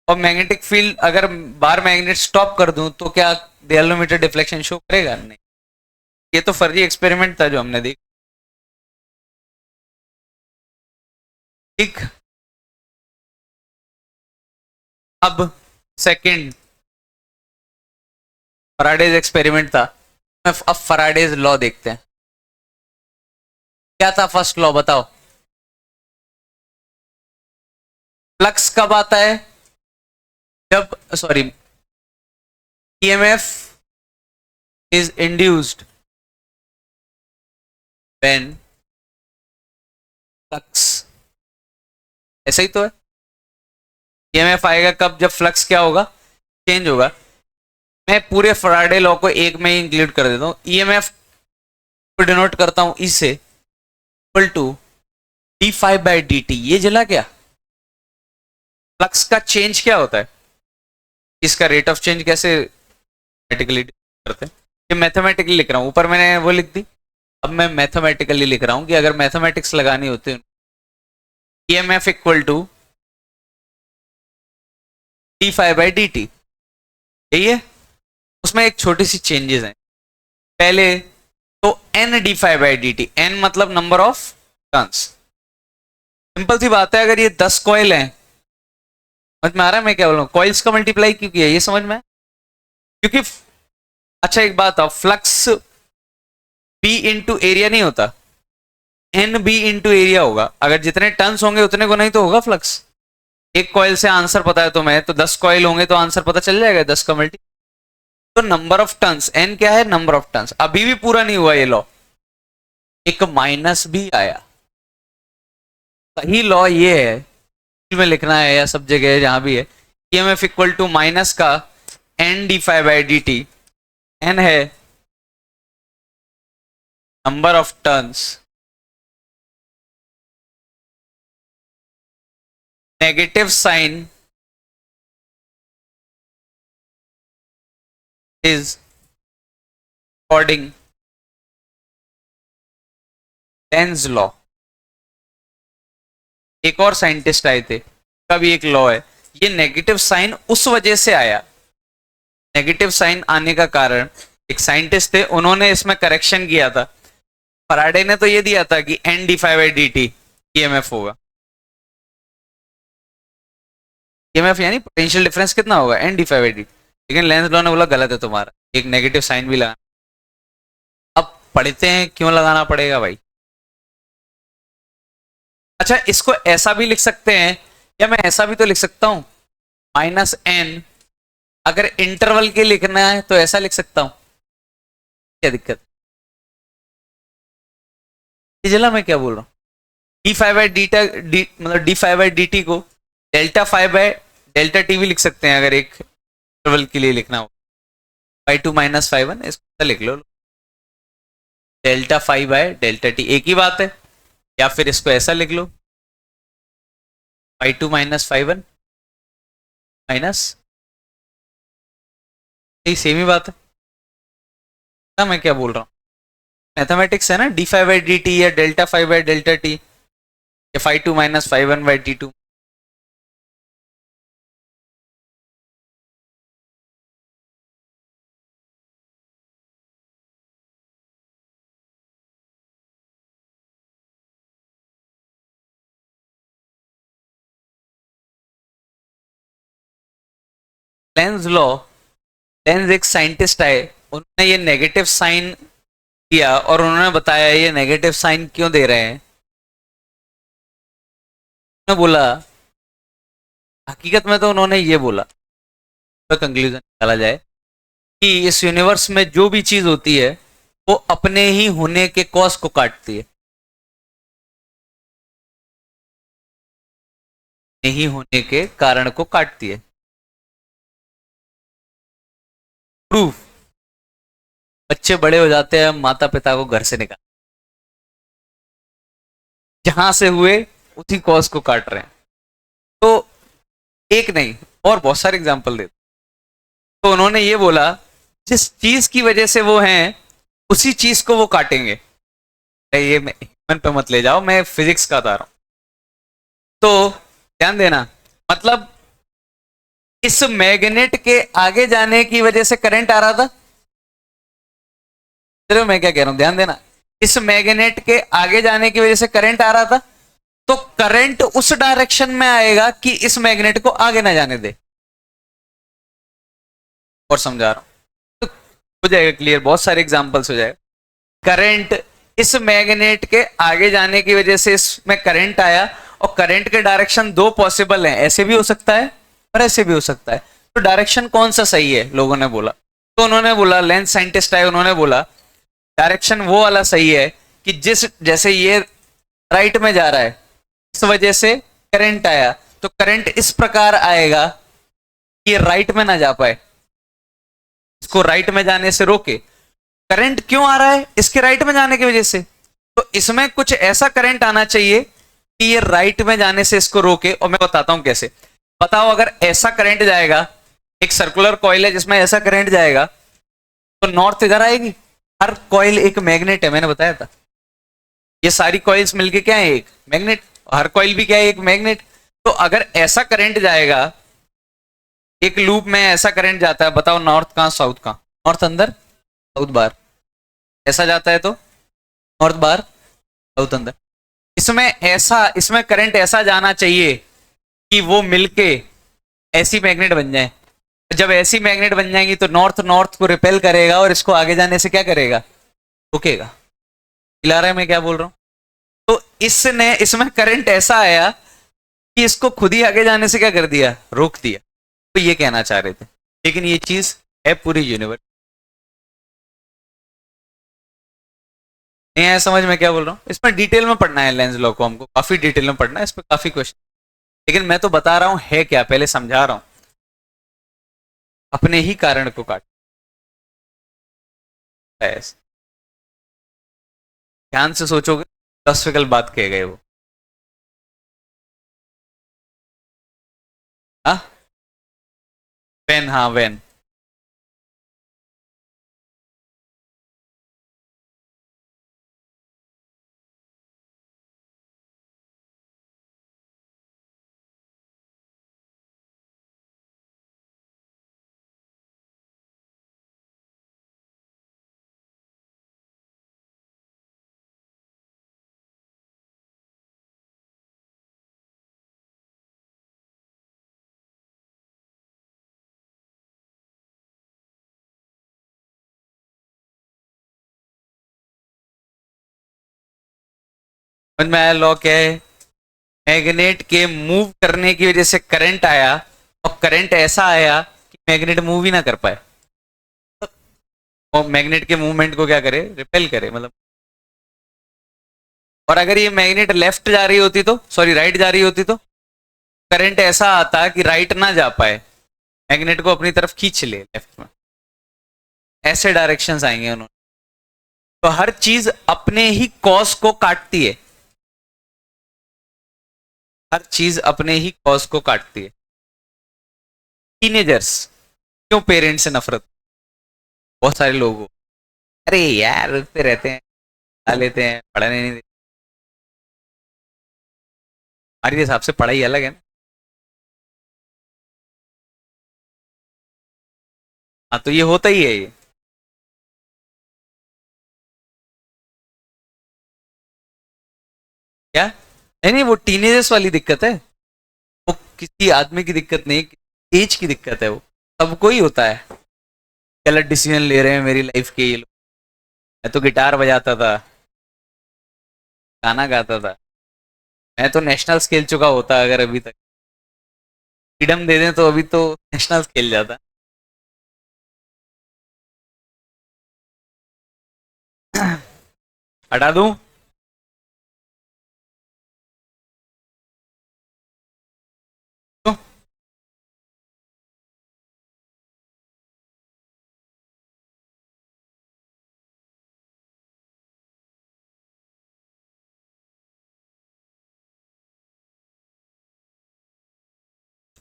और मैग्नेटिक फील्ड अगर बार मैग्नेट स्टॉप कर दूं तो क्या गैल्वेनोमीटर डिफ्लेक्शन शो करेगा? नहीं। ये तो फर्जी एक्सपेरिमेंट था जो हमने देखा। ठीक, अब सेकंड फैराडेज एक्सपेरिमेंट था, अब फैराडेज लॉ देखते हैं। क्या था फर्स्ट लॉ बताओ? फ्लक्स कब आता है? जब, sorry, EMF is induced when flux, ऐसा ही तो है। ईएमएफ आएगा कब? जब फ्लक्स क्या होगा, चेंज होगा। मैं पूरे फैराडे लॉ को एक में ही इंक्लूड कर देता हूं। ईएमएफ को डिनोट करता हूं इससे, equal to D phi by D T. ये जला क्या? फ्लक्स का चेंज क्या होता है, इसका रेट ऑफ चेंज कैसे मैथमेटिकली करते हैं। ये मैथमेटिकली लिख रहा हूं, ऊपर मैंने वो लिख दी, अब मैं मैथमेटिकली लिख रहा हूं कि अगर मैथमेटिक्स लगानी होती है, EMF equal to D phi by D T, यही है। उसमें एक छोटी सी चेंजेस हैं। पहले तो N D phi by D T, N मतलब नंबर ऑफ टर्न्स। सिंपल सी बात है, अगर ये 10 कॉइल हैं, समझ में आ रहा है मैं क्या बोल रहा हूँ? कॉइल्स का मल्टीप्लाई क्यों किया, ये समझ में? क्योंकि अच्छा एक बात है, फ्लक्स बी इंटू एरिया नहीं होता, एन बी इंटू एरिया होगा। अगर जितने टर्न्स होंगे उतने को नहीं तो होगा फ्लक्स। एक कॉइल से आंसर पता है तुम्हें, तो 10 कॉइल होंगे तो आंसर पता चल जाएगा 10 का मल्टी। तो नंबर ऑफ टर्न्स, एन क्या है? Number of turns. अभी भी पूरा नहीं हुआ ये लॉ, एक माइनस भी आया। सही लॉ ये है, में लिखना है या सब जगह जहां भी है, ईएमएफ इक्वल टू माइनस का N D phi by D T. N है number of turns, negative sign is according Lenz law. एक और साइंटिस्ट आए थे, का भी एक लॉ है। ये नेगेटिव साइन उस वजह से आया, नेगेटिव साइन आने का कारण, एक साइंटिस्ट थे, उन्होंने इसमें करेक्शन किया था। फैराडे ने तो ये दिया था कि N D phi by D T EMF होगा। ईएमएफ यानी पोटेंशियल डिफरेंस कितना होगा, N D phi by D T. लेकिन लेंस लॉ ने बोला गलत है तुम्हारा, एक नेगेटिव साइन भी लगा। अब पढ़ते हैं क्यों लगाना पड़ेगा भाई। अच्छा, इसको ऐसा भी लिख सकते हैं, या मैं ऐसा भी तो लिख सकता हूं, माइनस एन। अगर इंटरवल के लिखना है तो ऐसा लिख सकता हूं, क्या दिक्कत? ये जला मैं क्या बोल रहा हूं, डी फाइव बाई डी मतलब d phi by D t को delta phi by delta t भी लिख सकते हैं, अगर एक इंटरवल के लिए लिखना हो। By two minus phi one, इसको लिख लो delta phi by delta t, एक ही बात है। या फिर इसको ऐसा लिख लो, by two minus phi one minus, यही सेम ही बात है ना। मैं क्या बोल रहा हूँ, मैथमेटिक्स है ना, d phi by D t या delta phi by delta t, या phi two minus phi one by t two. Lenz law, Lenz एक साइंटिस्ट आए, उन्होंने ये नेगेटिव साइन किया और उन्होंने बताया ये नेगेटिव साइन क्यों दे रहे हैं। उन्होंने बोला, हकीकत में तो उन्होंने ये बोला कंक्लूजन निकाला जाए कि इस यूनिवर्स में जो भी चीज होती है वो अपने ही होने के कॉज को काटती है, नहीं होने के कारण को काटती है। प्रूफ, बच्चे बड़े हो जाते हैं, माता पिता को घर से निकाल, जहां से हुए उसी कॉज को काट रहे हैं। तो एक नहीं और बहुत सारे एग्जाम्पल देते। तो उन्होंने ये बोला जिस चीज की वजह से वो हैं उसी चीज को वो काटेंगे। ये ह्यूमन पे मत ले जाओ, मैं फिजिक्स का बता रहा हूं। तो ध्यान देना, मतलब इस मैग्नेट के आगे जाने की वजह से करंट आ रहा था। चलो मैं क्या कह रहा हूं, ध्यान देना। इस मैग्नेट के आगे जाने की वजह से करंट आ रहा था, तो करंट उस डायरेक्शन में आएगा कि इस मैग्नेट को आगे ना जाने दे। और समझा रहा हूं तो हो जाएगा क्लियर, बहुत सारे एग्जांपल्स हो जाएगा। करंट इस मैग्नेट के आगे जाने की वजह से इसमें करंट आया, और करंट के डायरेक्शन दो पॉसिबल हैं, ऐसे भी हो सकता है और ऐसे भी हो सकता है। तो डायरेक्शन कौन सा सही है, लोगों ने बोला। तो उन्होंने बोला, लेंस साइंटिस्ट आए, उन्होंने बोला डायरेक्शन वो वाला सही है कि जिस जैसे ये राइट में जा रहा है, इस वजह से करंट आया, तो करंट इस प्रकार आएगा कि ये राइट में ना जा पाए, इसको राइट में जाने से रोके। करंट क्यों आ रहा है, इसके राइट में जाने की वजह से। तो इसमें कुछ ऐसा करंट आना चाहिए कि ये राइट में जाने से इसको रोके। और मैं बताता हूं कैसे। बताओ, अगर ऐसा करंट जाएगा, एक सर्कुलर कॉइल है जिसमें ऐसा करंट जाएगा, तो नॉर्थ इधर आएगी। हर कॉइल एक मैग्नेट है, मैंने बताया था। ये सारी कॉइल्स मिलके क्या है, एक मैग्नेट। हर कॉइल भी क्या है, एक मैग्नेट। तो अगर ऐसा करंट जाएगा, एक लूप में ऐसा करंट जाता है, बताओ नॉर्थ कहां साउथ कहां। नॉर्थ अंदर, साउथ बाहर। ऐसा जाता है तो नॉर्थ बाहर, साउथ अंदर। इसमें ऐसा, इसमें करंट ऐसा जाना चाहिए कि वो मिलके ऐसी मैग्नेट बन जाए। जब ऐसी मैग्नेट बन जाएंगी तो नॉर्थ नॉर्थ को रिपेल करेगा और इसको आगे जाने से क्या करेगा, रुकेगा। हिला रहा है मैं क्या बोल रहा हूं। तो इसने, इसमें करंट ऐसा आया कि इसको खुद ही आगे जाने से क्या कर दिया, रोक दिया। तो ये कहना चाह रहे थे, लेकिन ये चीज है पूरी यूनिवर्स। नहीं है समझ में क्या बोल रहा हूँ। इसमें डिटेल में पढ़ना है लेंस लॉ को, हमको काफी डिटेल में पढ़ना है, इस पर काफी क्वेश्चन। लेकिन मैं तो बता रहा हूं है क्या, पहले समझा रहा हूं। अपने ही कारण को काट, ध्यान से सोचोगे फिलोसफिकल बात कह गए वो। हाँ, वेन, हाँ वेन। समझ में आया लॉ क्या है। मैग्नेट के मूव करने की वजह से करंट आया, और करंट ऐसा आया कि मैग्नेट मूव ही ना कर पाए। और मैग्नेट के मूवमेंट को क्या करे, रिपेल करे मतलब। और अगर ये मैग्नेट लेफ्ट जा रही होती तो, सॉरी राइट जा रही होती, तो करंट ऐसा आता कि राइट ना जा पाए, मैग्नेट को अपनी तरफ खींच ले लेफ्ट में। ऐसे डायरेक्शंस आएंगे उन्होंने। तो हर चीज अपने ही कॉज को काटती है, हर चीज अपने ही कॉज को काटती है। टीनेजर्स क्यों पेरेंट्स से नफरत, बहुत सारे लोग हो, अरे यार रुकते रहते हैं, खा लेते हैं, पढ़ने नहीं देते। हमारे हिसाब से पढ़ाई अलग है ना। हाँ तो ये होता ही है ये। क्या, नहीं नहीं, वो टीनेजर्स वाली दिक्कत है। वो किसी आदमी की दिक्कत नहीं, एज की दिक्कत है। वो सबको ही होता है। गलत डिसीजन ले रहे हैं मेरी लाइफ के ये लोग। मैं तो गिटार बजाता था, गाना गाता था, मैं तो नेशनल खेल चुका होता अगर अभी तक फ्रीडम दे दें तो अभी तो नेशनल खेल जाता। हटा दूं? तो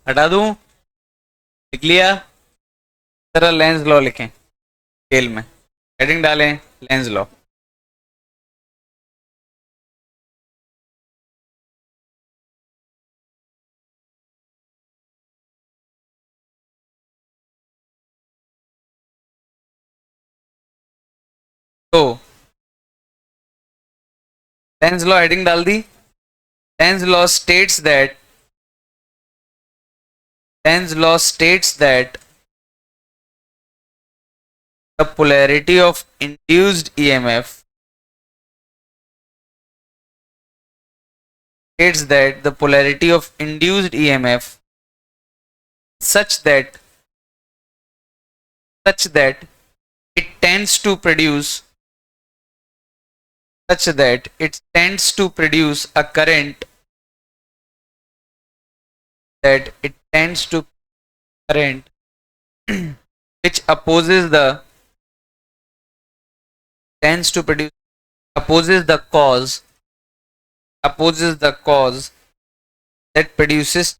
हटा दूं? लिख लिया। तरह लेंस लॉ लिखें स्केल में, हेडिंग डालें लेंस लॉ। तो लेंस लॉ हेडिंग डाल दी। Lenz law states that, Lenz law states that the polarity of induced EMF states that the polarity of induced EMF such that such that it tends to produce such that it tends to produce a current that it tends to current which opposes the tends to produce opposes the cause opposes the cause that produces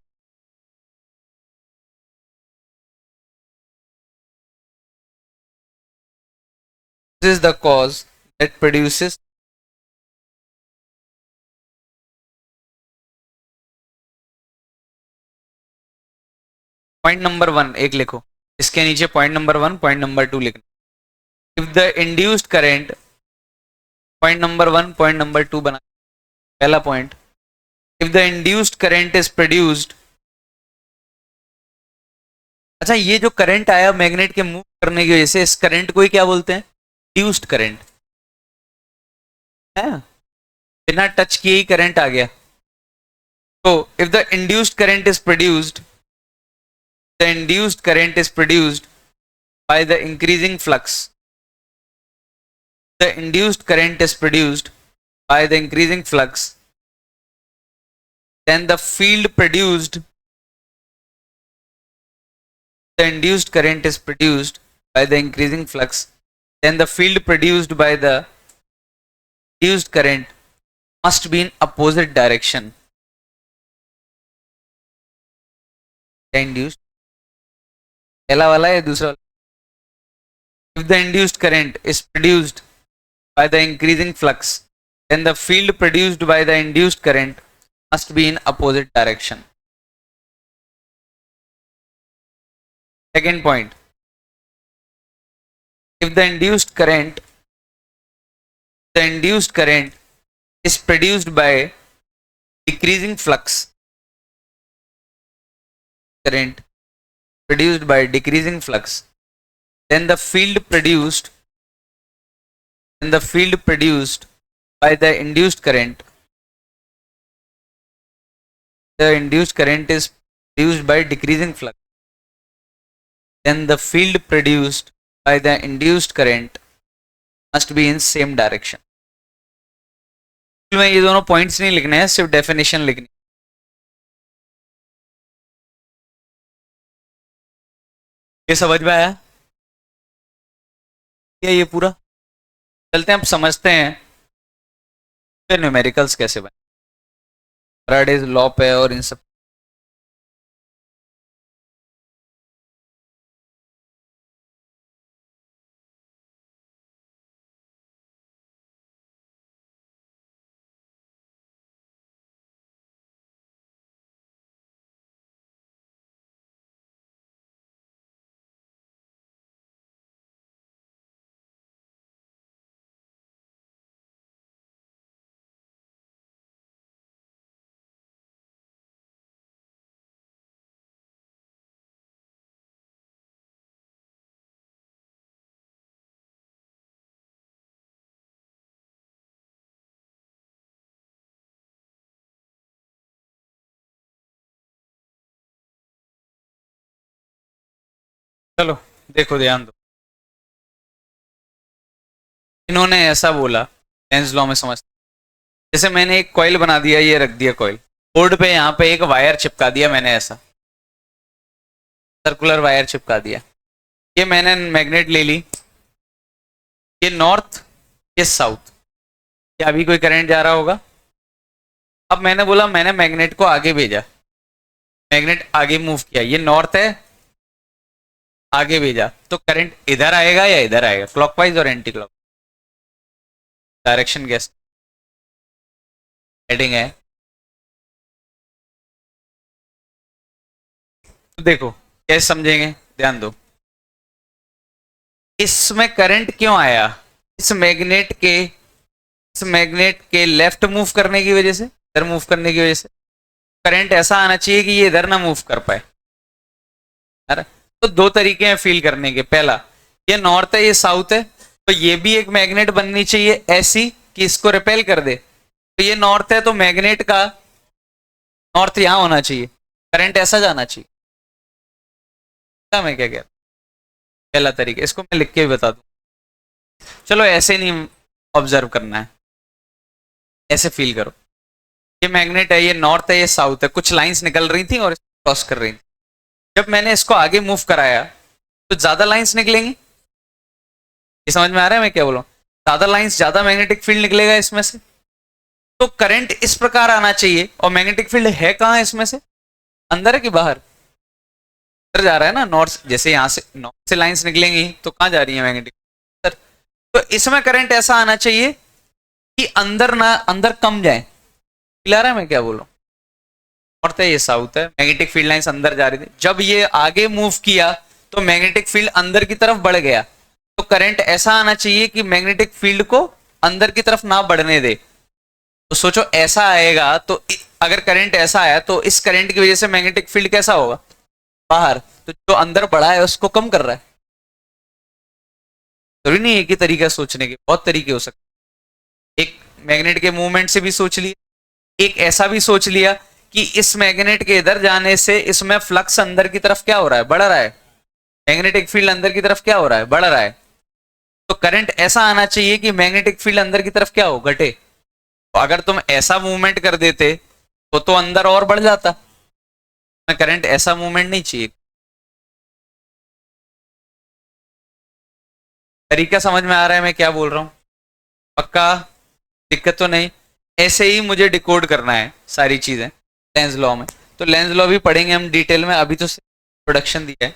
the cause that produces point number 1 एक लिखो, इसके नीचे point number 1 point number 2 लिखना। If the induced current, point number 1 point number 2 बना। पहला point, if the induced current is produced. अच्छा, ये जो करंट आया मैग्नेट के मूव करने की वजह से, इस करंट को ही क्या बोलते हैं? इंड्यूस्ड करंट है, बिना टच किए ही करंट आ गया। तो if the induced current is produced, the induced current is produced by the increasing flux, the induced current is produced by the increasing flux, then the field produced, the induced current is produced by the increasing flux, then the field produced by the induced current must be in opposite direction. The induced, पहला वाला है दूसरा वाला? If the induced current is produced by the increasing flux, then the field produced by the induced current must be in opposite direction. Second point, if the induced current is produced by decreasing flux, current produced by decreasing flux, then the field produced by the induced current, the induced current is produced by decreasing flux, then the field produced by the induced current must be in same direction. में ये दोनों points नहीं लिखने हैं, सिर्फ definition लिखनी। ये समझ में आया क्या ये पूरा? चलते हैं अब समझते हैं फिर न्यूमेरिकल्स कैसे बने, फैराडेज लॉ पे और इन सब। चलो देखो, ध्यान दो। इन्होंने ऐसा बोला, लेंस लॉ में समझते हैं। जैसे मैंने एक कॉइल बना दिया, ये रख दिया कॉइल बोर्ड पे, यहाँ पे एक वायर चिपका दिया मैंने, ऐसा सर्कुलर वायर चिपका दिया। ये मैंने मैग्नेट ले ली, ये नॉर्थ ये साउथ, क्या अभी कोई करंट जा रहा होगा? अब मैंने बोला, मैंने मैग्नेट को आगे भेजा, मैग्नेट आगे मूव किया, ये नॉर्थ है, आगे भेजा, तो करंट इधर आएगा या इधर आएगा? क्लॉकवाइज और anti clock, direction gas heading है। तो देखो कैसे समझेंगे, ध्यान दो। इसमें करंट क्यों आया? इस मैग्नेट के लेफ्ट मूव करने की वजह से, इधर मूव करने की वजह से करंट ऐसा आना चाहिए कि ये इधर ना मूव कर पाए। अरे तो दो तरीके हैं फील करने के। पहला, ये नॉर्थ है ये साउथ है, तो ये भी एक मैग्नेट बननी चाहिए ऐसी कि इसको रिपेल कर दे। तो ये नॉर्थ है तो मैग्नेट का नॉर्थ यहां होना चाहिए, करंट ऐसा जाना चाहिए। मैं क्या कह रहा हूं? पहला तरीका, इसको मैं लिख के भी बता दूं। चलो ऐसे नहीं ऑब्जर्व करना है, ऐसे फील करो। ये मैग्नेट है, ये नॉर्थ है ये साउथ है, कुछ लाइंस निकल रही थी और क्रॉस कर रही थी। जब मैंने इसको आगे मूव कराया तो ज्यादा लाइंस निकलेंगी। ये समझ में आ रहा है मैं क्या बोल रहा हूं? ज्यादा लाइंस, ज्यादा मैग्नेटिक फील्ड निकलेगा इसमें से। तो करंट इस प्रकार आना चाहिए, और मैग्नेटिक फील्ड है कहां इसमें से? अंदर है कि बाहर? अंदर जा रहा है ना, नॉर्थ। जैसे यहां से नॉर्थ से लाइंस निकलेंगी तो कहां जा रही है? मैग्नेटिक। तो इसमें करंट ऐसा आना चाहिए कि अंदर ना, अंदर कम जाए। खिला रहा है मैं क्या बोल रहा हूं? नॉर्थ है ये साउथ है, मैग्नेटिक फील्ड लाइंस अंदर जा रही थी, जब ये आगे मूव किया तो मैग्नेटिक फील्ड अंदर की तरफ बढ़ गया। तो करंट ऐसा आना चाहिए कि मैग्नेटिक फील्ड को अंदर की तरफ ना बढ़ने दे। तो सोचो ऐसा आएगा, तो अगर करंट ऐसा आया तो इस करंट की वजह से मैग्नेटिक फील्ड कैसा होगा? बाहर। तो जो अंदर बढ़ा है उसको कम कर रहा है। जरूरी नहीं एक ही तरीका सोचने के, बहुत तरीके हो सकते। एक मैग्नेट के मूवमेंट से भी सोच लिया, एक ऐसा भी सोच लिया कि इस मैग्नेट के इधर जाने से इसमें फ्लक्स अंदर की तरफ क्या हो रहा है? बढ़ रहा है। मैग्नेटिक फील्ड अंदर की तरफ क्या हो रहा है? बढ़ रहा है। तो करंट ऐसा आना चाहिए कि मैग्नेटिक फील्ड अंदर की तरफ क्या हो? घटे। तो अगर तुम ऐसा मूवमेंट कर देते तो अंदर और बढ़ जाता। करंट ऐसा मूवमेंट नहीं चाहिए। तरीका समझ में आ रहा है मैं क्या बोल रहा हूं? पक्का? दिक्कत तो नहीं? ऐसे ही मुझे डिकोड करना है सारी चीजें लेंस लॉ में। तो लेंस लॉ भी पढ़ेंगे हम डिटेल में, अभी तो प्रोडक्शन दिया है।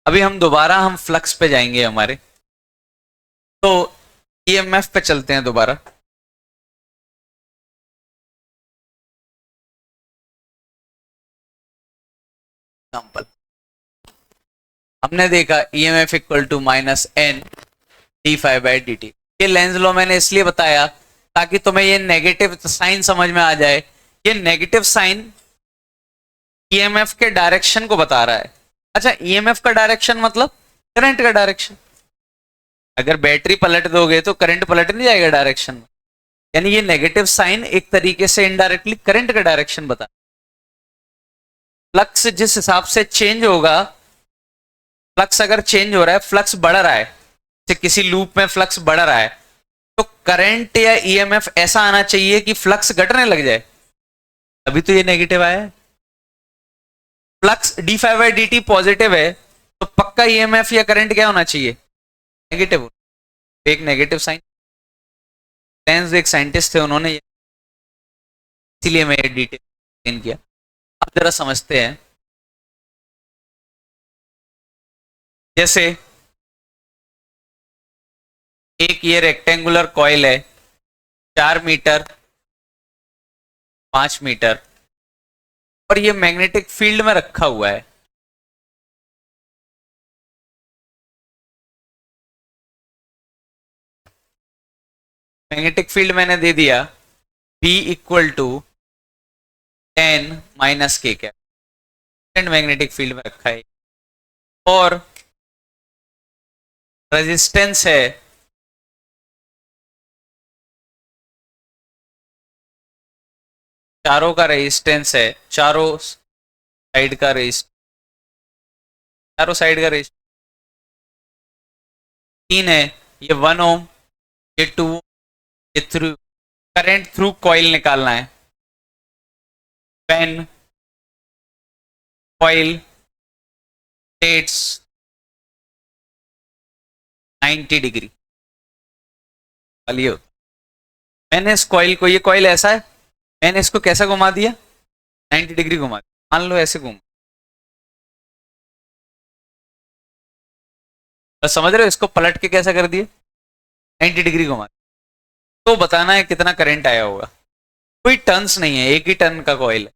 अभी हम दोबारा हम फ्लक्स पे जाएंगे हमारे, तो ईएमएफ पे चलते हैं दोबारा। एग्जांपल हमने देखा EMF equal to minus N D phi by D T. ये लेंस लॉ मैंने इसलिए बताया ताकि तुम्हें ये नेगेटिव साइन समझ में आ जाए। ये नेगेटिव साइन ईएमएफ के डायरेक्शन को बता रहा है। अच्छा, ईएमएफ का डायरेक्शन मतलब करंट का डायरेक्शन। अगर बैटरी पलट दोगे तो करंट पलट नहीं जाएगा डायरेक्शन में। यानी ये नेगेटिव साइन एक तरीके से इनडायरेक्टली करंट का डायरेक्शन बता। फ्लक्स जिस हिसाब से चेंज होगा, फ्लक्स अगर चेंज हो रहा है, फ्लक्स बढ़ रहा है, जैसे किसी लूप में फ्लक्स बढ़ रहा है, तो करंट या ईएमएफ ऐसा आना चाहिए कि फ्लक्स घटने लग जाए। अभी तो ये नेगेटिव आया है। Flux D phi by D T positive है, तो पक्का ईएमएफ या करंट क्या होना चाहिए? नेगेटिव। एक नेगेटिव साइन। लेंस एक साइंटिस्ट थे, उन्होंने इसीलिए मैं ये डिटेल एक्सप्लेन किया। अब जरा समझते हैं। जैसे एक ये रेक्टेंगुलर कॉइल है, 4 मीटर 5 मीटर, और ये मैग्नेटिक फील्ड में रखा हुआ है। मैग्नेटिक फील्ड मैंने दे दिया B equal to 10 - k cap, magnetic field में रखा है, और रेजिस्टेंस है चारों का रेजिस्टेंस है, चारों साइड का रेजिस्टेंस, चारों साइड का रेजिस्टेंस 3 है। ये 1 ओम, ये 2 ये थ्रू करंट थ्रू कॉइल निकालना है। पेन कॉइल स्टेट्स 90 डिग्री वाली होता। मैंने इस कॉइल को, ये कॉइल ऐसा है, मैंने इसको कैसा घुमा दिया, 90 डिग्री घुमा दिया। मान लो ऐसे घूम, बस समझ रहे हो, इसको पलट के कैसा कर दिए, 90 डिग्री घुमा दिया। तो बताना है कितना करंट आया होगा। कोई टर्न्स नहीं है, एक ही टर्न का कॉइल है।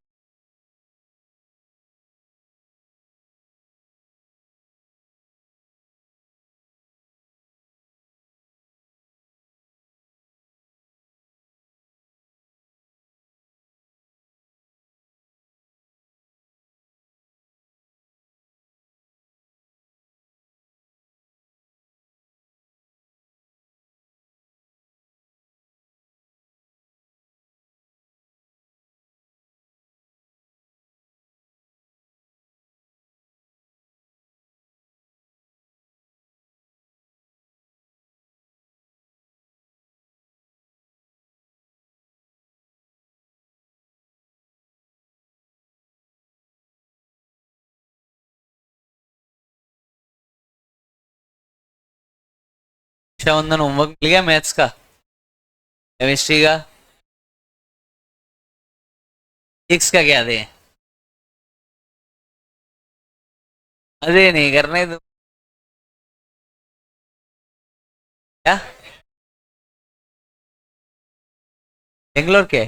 रक्षाबंधन होमवर्क मिल गया मैथ्स का, केमिस्ट्री का, फिजिक्स का क्या दे, अरे नहीं करने दो क्या। बेंगलोर के,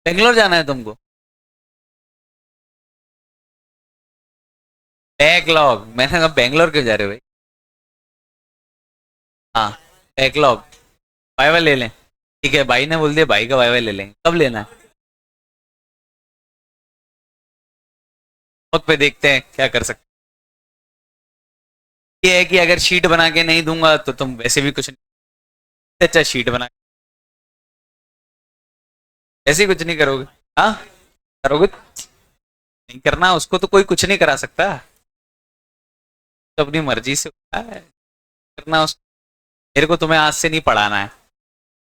बेंगलोर जाना है तुमको। बैकलॉग, मैंने कहा बेंगलोर क्यों जा रहे हो भाई। हाँ बैकलॉग, वाइवा ले लें। ठीक है, भाई ने बोल दिया, भाई का वाइवा ले लेंगे। कब लेना है, वक्त पे देखते हैं क्या कर सकते हैं। ये है कि अगर शीट बना के नहीं दूंगा तो तुम वैसे भी कुछ नहीं, अच्छा शीट बना ऐसे ही कुछ नहीं करोगे। हाँ करोगे, नहीं करना उसको तो कोई कुछ नहीं करा सकता, तो अपनी मर्जी से होता है करना उसको। मेरे को तुम्हें आज से नहीं पढ़ाना है,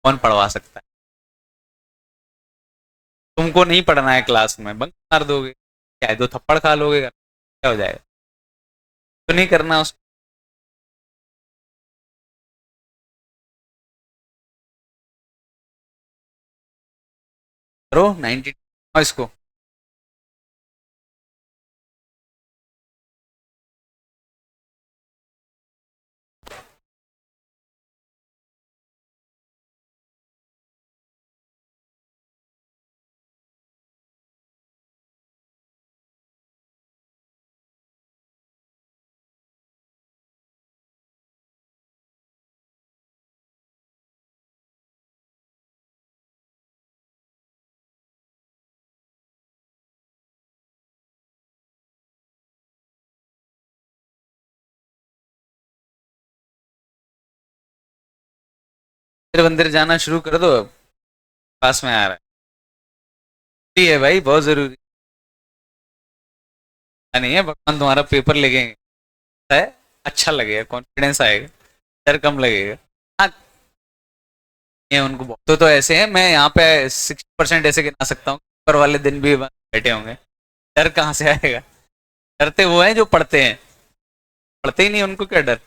कौन पढ़वा सकता है। तुमको नहीं पढ़ना है क्लास में, बंक मार दोगे, क्या है, दो थप्पड़ खा लोगे, क्या हो जाएगा। तो नहीं करना उसको। करो 90 इसको। फिर मंदिर जाना शुरू कर दो, पास में आ रहा है। ये है भाई बहुत जरूरी नहीं है, भगवान तुम्हारा पेपर लेंगे है, अच्छा लगेगा, कॉन्फिडेंस आएगा, डर कम लगेगा। हाँ ये उनको तो ऐसे हैं, मैं यहाँ पे 60% ऐसे गिना सकता हूँ, ऊपर वाले दिन भी बैठे होंगे। डर कहाँ से आएगा, डरते वो हैं जो पढ़ते हैं, पढ़ते ही नहीं उनको क्या डर।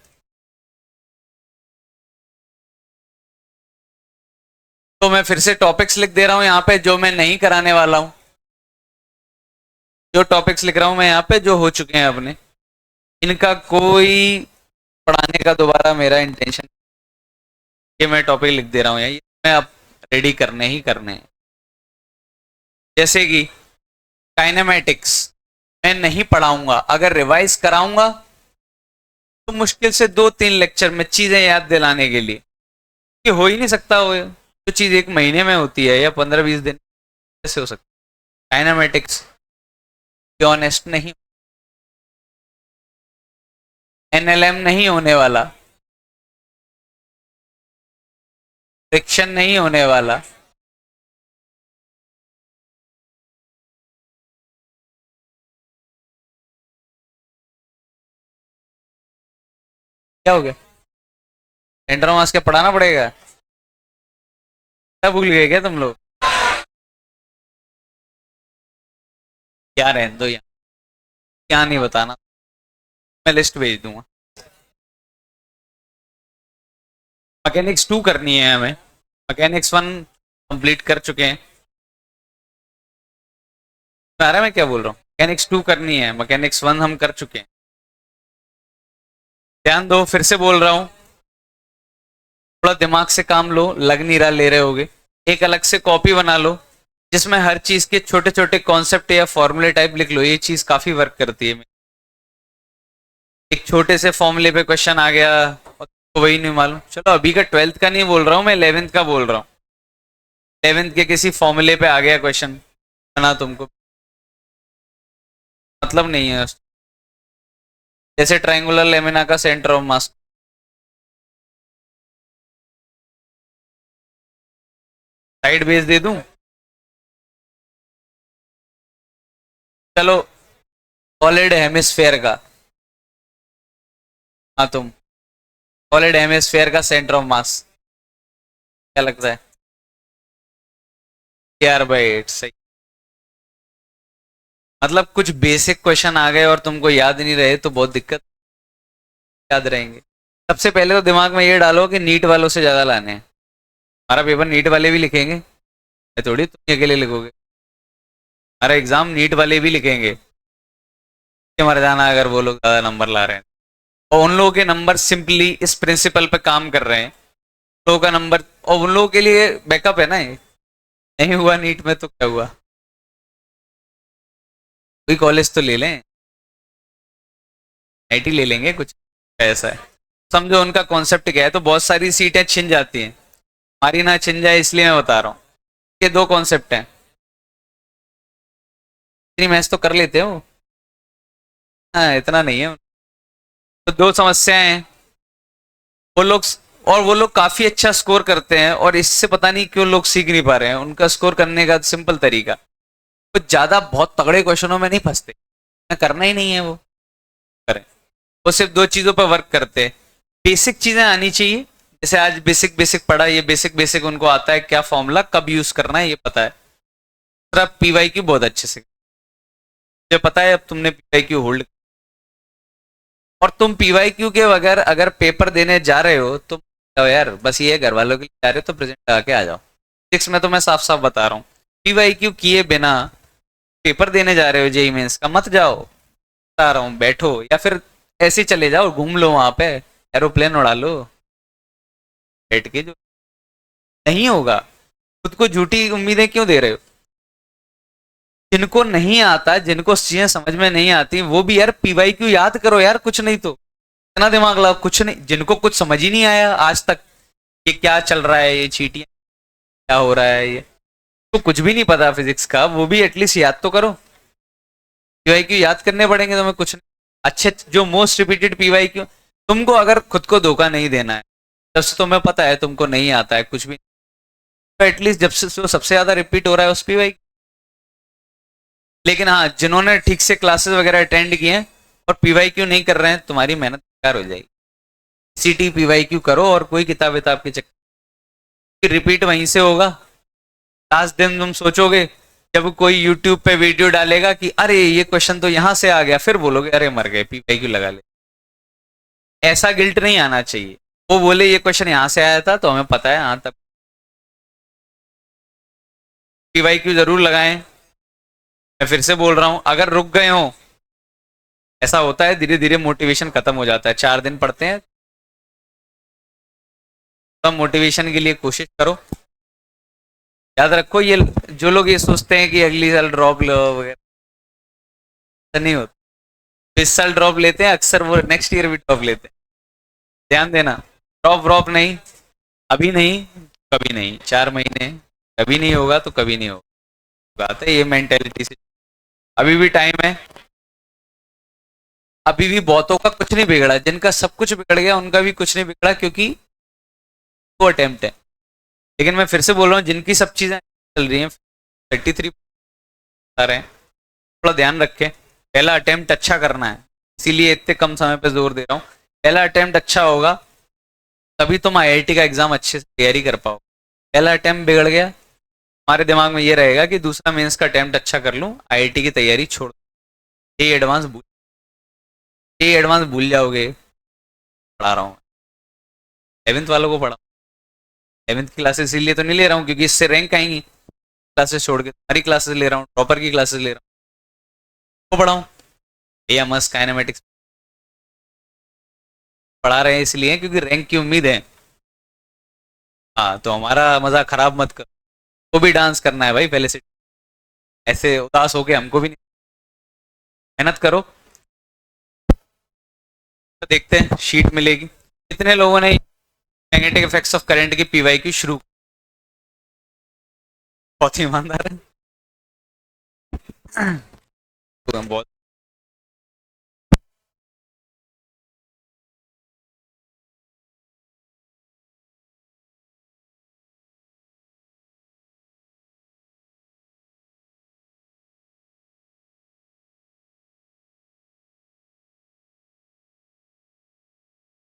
तो मैं फिर से टॉपिक्स लिख दे रहा हूँ यहाँ पे जो मैं नहीं कराने वाला हूँ, जो टॉपिक्स लिख रहा हूँ मैं यहाँ पे जो हो चुके हैं अपने, इनका कोई पढ़ाने का दोबारा मेरा इंटेंशन, ये मैं टॉपिक लिख दे रहा हूँ, ये मैं अब रेडी करने ही करने हैं। जैसे कि काइनेमेटिक्स मैं नहीं पढ़ाऊंगा, अगर रिवाइज कराऊंगा तो मुश्किल से 2-3 लेक्चर में चीजें याद दिलाने के लिए, ये हो ही नहीं सकता। वो जो चीज एक महीने में होती है या 15-20 दिन कैसे हो सकता है। काइनेमेटिक्स ऑनेस्ट नहीं, एनएलएम नहीं होने वाला, फ्रिक्शन नहीं होने वाला। क्या हो गया, सेंटर ऑफ मास क्या पढ़ाना पड़ेगा? क्या भूल गए क्या तुम लोग? क्या रहने दो यहाँ, क्या नहीं बताना, मैं लिस्ट भेज दूंगा। मैकेनिक्स 2 करनी है हमें, मैकेनिक्स 1 कंप्लीट कर चुके हैं। आ रहा है मैं क्या बोल रहा हूँ? मैकेनिक्स 2 करनी है, मैकेनिक्स 1 हम कर चुके हैं। ध्यान दो, फिर से बोल रहा हूँ, थोड़ा दिमाग से काम लो, लग नहीं रहा ले रहे होगे। एक अलग से कॉपी बना लो जिसमें हर चीज के छोटे छोटे कॉन्सेप्ट या फॉर्मूले टाइप लिख लो, ये चीज काफी वर्क करती है। एक छोटे से फॉर्मूले पे क्वेश्चन आ गया और तो वही नहीं मालूम, चलो अभी का 12th का नहीं बोल रहा हूँ मैं, 11th का बोल रहा हूँ। 11th के किसी फॉर्मूले पे आ गया क्वेश्चन, बना तुमको मतलब नहीं है, जैसे ट्राइंगुलर लेमिना का centre of mass. Side base दे दूं? चलो सॉलिड हेमिस्फेयर का, हाँ तुम, सॉलिड हेमिस्फेयर का सेंटर ऑफ मास क्या लगता है? KR/8 सही। मतलब कुछ बेसिक क्वेश्चन आ गए और तुमको याद नहीं रहे तो बहुत दिक्कत, याद रहेंगे। सबसे पहले तो दिमाग में ये डालो कि नीट वालों से ज्यादा लाने हैं। हमारा पेपर नीट वाले भी लिखेंगे, ये थोड़ी तुम अकेले लिखोगे। हमारा एग्जाम नीट वाले भी लिखेंगे, कि मर जाना अगर वो लोग ज्यादा नंबर ला रहे हैं। और उन लोगों के नंबर सिंपली इस प्रिंसिपल पे काम कर रहे हैं, उन लोगों का नंबर, और उन लोगों के लिए बैकअप है ना ये। नहीं हुआ नीट में तो क्या हुआ, कोई कॉलेज तो ले लें, IT ले लेंगे कुछ ऐसा है। समझो उनका कॉन्सेप्ट क्या है, तो बहुत सारी सीटें छिन जाती हैं, हमारी ना छिन जाए इसलिए मैं बता रहा हूँ। ये दो कॉन्सेप्ट हैं, इतनी मैथ्स तो कर लेते हो, हाँ इतना नहीं है। तो दो समस्याएं हैं, वो लोग, और वो लोग काफी अच्छा स्कोर करते हैं और इससे पता नहीं क्यों लोग सीख नहीं पा रहे हैं। उनका स्कोर करने का सिंपल तरीका, वो ज्यादा बहुत तगड़े क्वेश्चनों में नहीं फंसते, करना ही नहीं है वो करें, वो सिर्फ दो चीजों पर वर्क करते हैं। बेसिक चीजें आनी चाहिए, जैसे आज बेसिक बेसिक पढ़ा, ये बेसिक बेसिक उनको आता है, क्या फॉर्मूला कब यूज करना है ये पता है। दूसरा PYQ बहुत अच्छे से मुझे पता है, अब तुमने PYQ होल्ड, और तुम PYQ के बगैर अगर पेपर देने जा रहे हो तो जाओ यार, बस ये घर वालों के लिए जा रहे हो तो प्रेजेंट लगा के आ जाओ। 6 में तो मैं साफ साफ बता रहा हूँ, PYQ किए बिना पेपर देने जा रहे हो जेई मेंस का, मत जाओ, बता रहा हूँ, बैठो या फिर ऐसे ही चले जाओ, घूम लो वहां पे, एरोप्लेन उड़ा लो बैठ के, जो नहीं होगा। खुद को झूठी उम्मीदें क्यों दे रहे हो? जिनको नहीं आता, जिनको चीजें समझ में नहीं आती, वो भी यार PYQ याद करो यार, कुछ नहीं तो इतना दिमाग लगाओ, कुछ नहीं, जिनको कुछ समझ ही नहीं आया आज तक, ये क्या चल रहा है, ये चीटियां क्या हो रहा है, ये तो कुछ भी नहीं पता फिजिक्स का, वो भी एटलीस्ट याद तो करो। PYQ याद करने पड़ेंगे तुम्हें, कुछ नहीं। अच्छे जो मोस्ट रिपीटेड PYQ, तुमको अगर खुद को धोखा नहीं देना है, जब से तुम्हें पता है तुमको नहीं आता है कुछ भी, तो एटलीस्ट जब से जो सबसे ज्यादा रिपीट हो रहा है उस PYQ। लेकिन हाँ, जिन्होंने ठीक से क्लासेस वगैरह अटेंड किए हैं और PYQ नहीं कर रहे हैं, तुम्हारी मेहनत बेकार हो जाएगी। CT PYQ करो और कोई किताब विताब के चक्कर, रिपीट वहीं से होगा। लास्ट दिन तुम सोचोगे, जब कोई YouTube पे वीडियो डालेगा कि अरे ये क्वेश्चन तो यहां से आ गया, फिर बोलोगे अरे मर गए, PYQ लगा ले। ऐसा गिल्ट नहीं आना चाहिए, वो बोले ये क्वेश्चन यहां से आया था तो हमें पता है, हाँ तब PYQ जरूर लगाएं। मैं फिर से बोल रहा हूं, अगर रुक गए हो, ऐसा होता है धीरे धीरे मोटिवेशन खत्म हो जाता है, 4 दिन पढ़ते हैं, तब मोटिवेशन के लिए कोशिश करो। याद रखो, ये जो लोग ये सोचते हैं कि अगली साल ड्रॉप लो वगैरह, ऐसा नहीं होता। इस साल ड्रॉप लेते हैं अक्सर, वो नेक्स्ट ईयर भी ड्रॉप लेते हैं, ध्यान देना। ड्रॉप ड्रॉप नहीं, अभी नहीं, कभी नहीं, 4 महीने, कभी नहीं होगा तो कभी नहीं होगा, बात है ये मेंटेलिटी से। अभी भी टाइम है, अभी भी बहुतों का कुछ नहीं बिगड़ा, जिनका सब कुछ बिगड़ गया उनका भी कुछ नहीं बिगड़ा, क्योंकि वो अटेम्प्ट है। लेकिन मैं फिर से बोल रहा हूँ, जिनकी सब चीजें चल रही हैं, 33 आ रहे हैं, थोड़ा ध्यान रखें, पहला अटेम्प्ट अच्छा करना है, इसीलिए इतने कम समय पे जोर दे रहा हूँ। पहला अटेम्प्ट अच्छा होगा तभी तुम आईआईटी का एग्जाम अच्छे से तैयारी कर पाओ। पहला अटेम्प्ट बिगड़ गया, हमारे दिमाग में ये रहेगा कि दूसरा मेंस का अटेम्प्ट अच्छा कर लूँ, आईआईटी की तैयारी छोड़, ये एडवांस भूल, ये एडवांस भूल जाओगे। पढ़ा रहा हूँ 11th वालों को, पढ़ा 11th की क्लासेस इसीलिए तो नहीं ले रहा हूँ क्योंकि इससे रैंक आएंगी, क्लासेस छोड़ के तुम्हारी क्लासेस ले रहा हूँ, टॉपर की क्लासेस ले रहा हूँ, तो पढ़ाऊँ। एएमएस काइनेमेटिक्स पढ़ा रहे हैं इसलिए क्योंकि रैंक की उम्मीद है। हाँ तो हमारा मजा खराब मत करो, वो भी डांस करना है भाई पहले से, ऐसे उदास होके हमको भी नहीं, मेहनत करो। तो देखते हैं शीट मिलेगी। कितने लोगों ने मैग्नेटिक इफेक्ट्स ऑफ करंट की पीवाई की शुरू, बहुत ही ईमानदार है। तो हम बहुत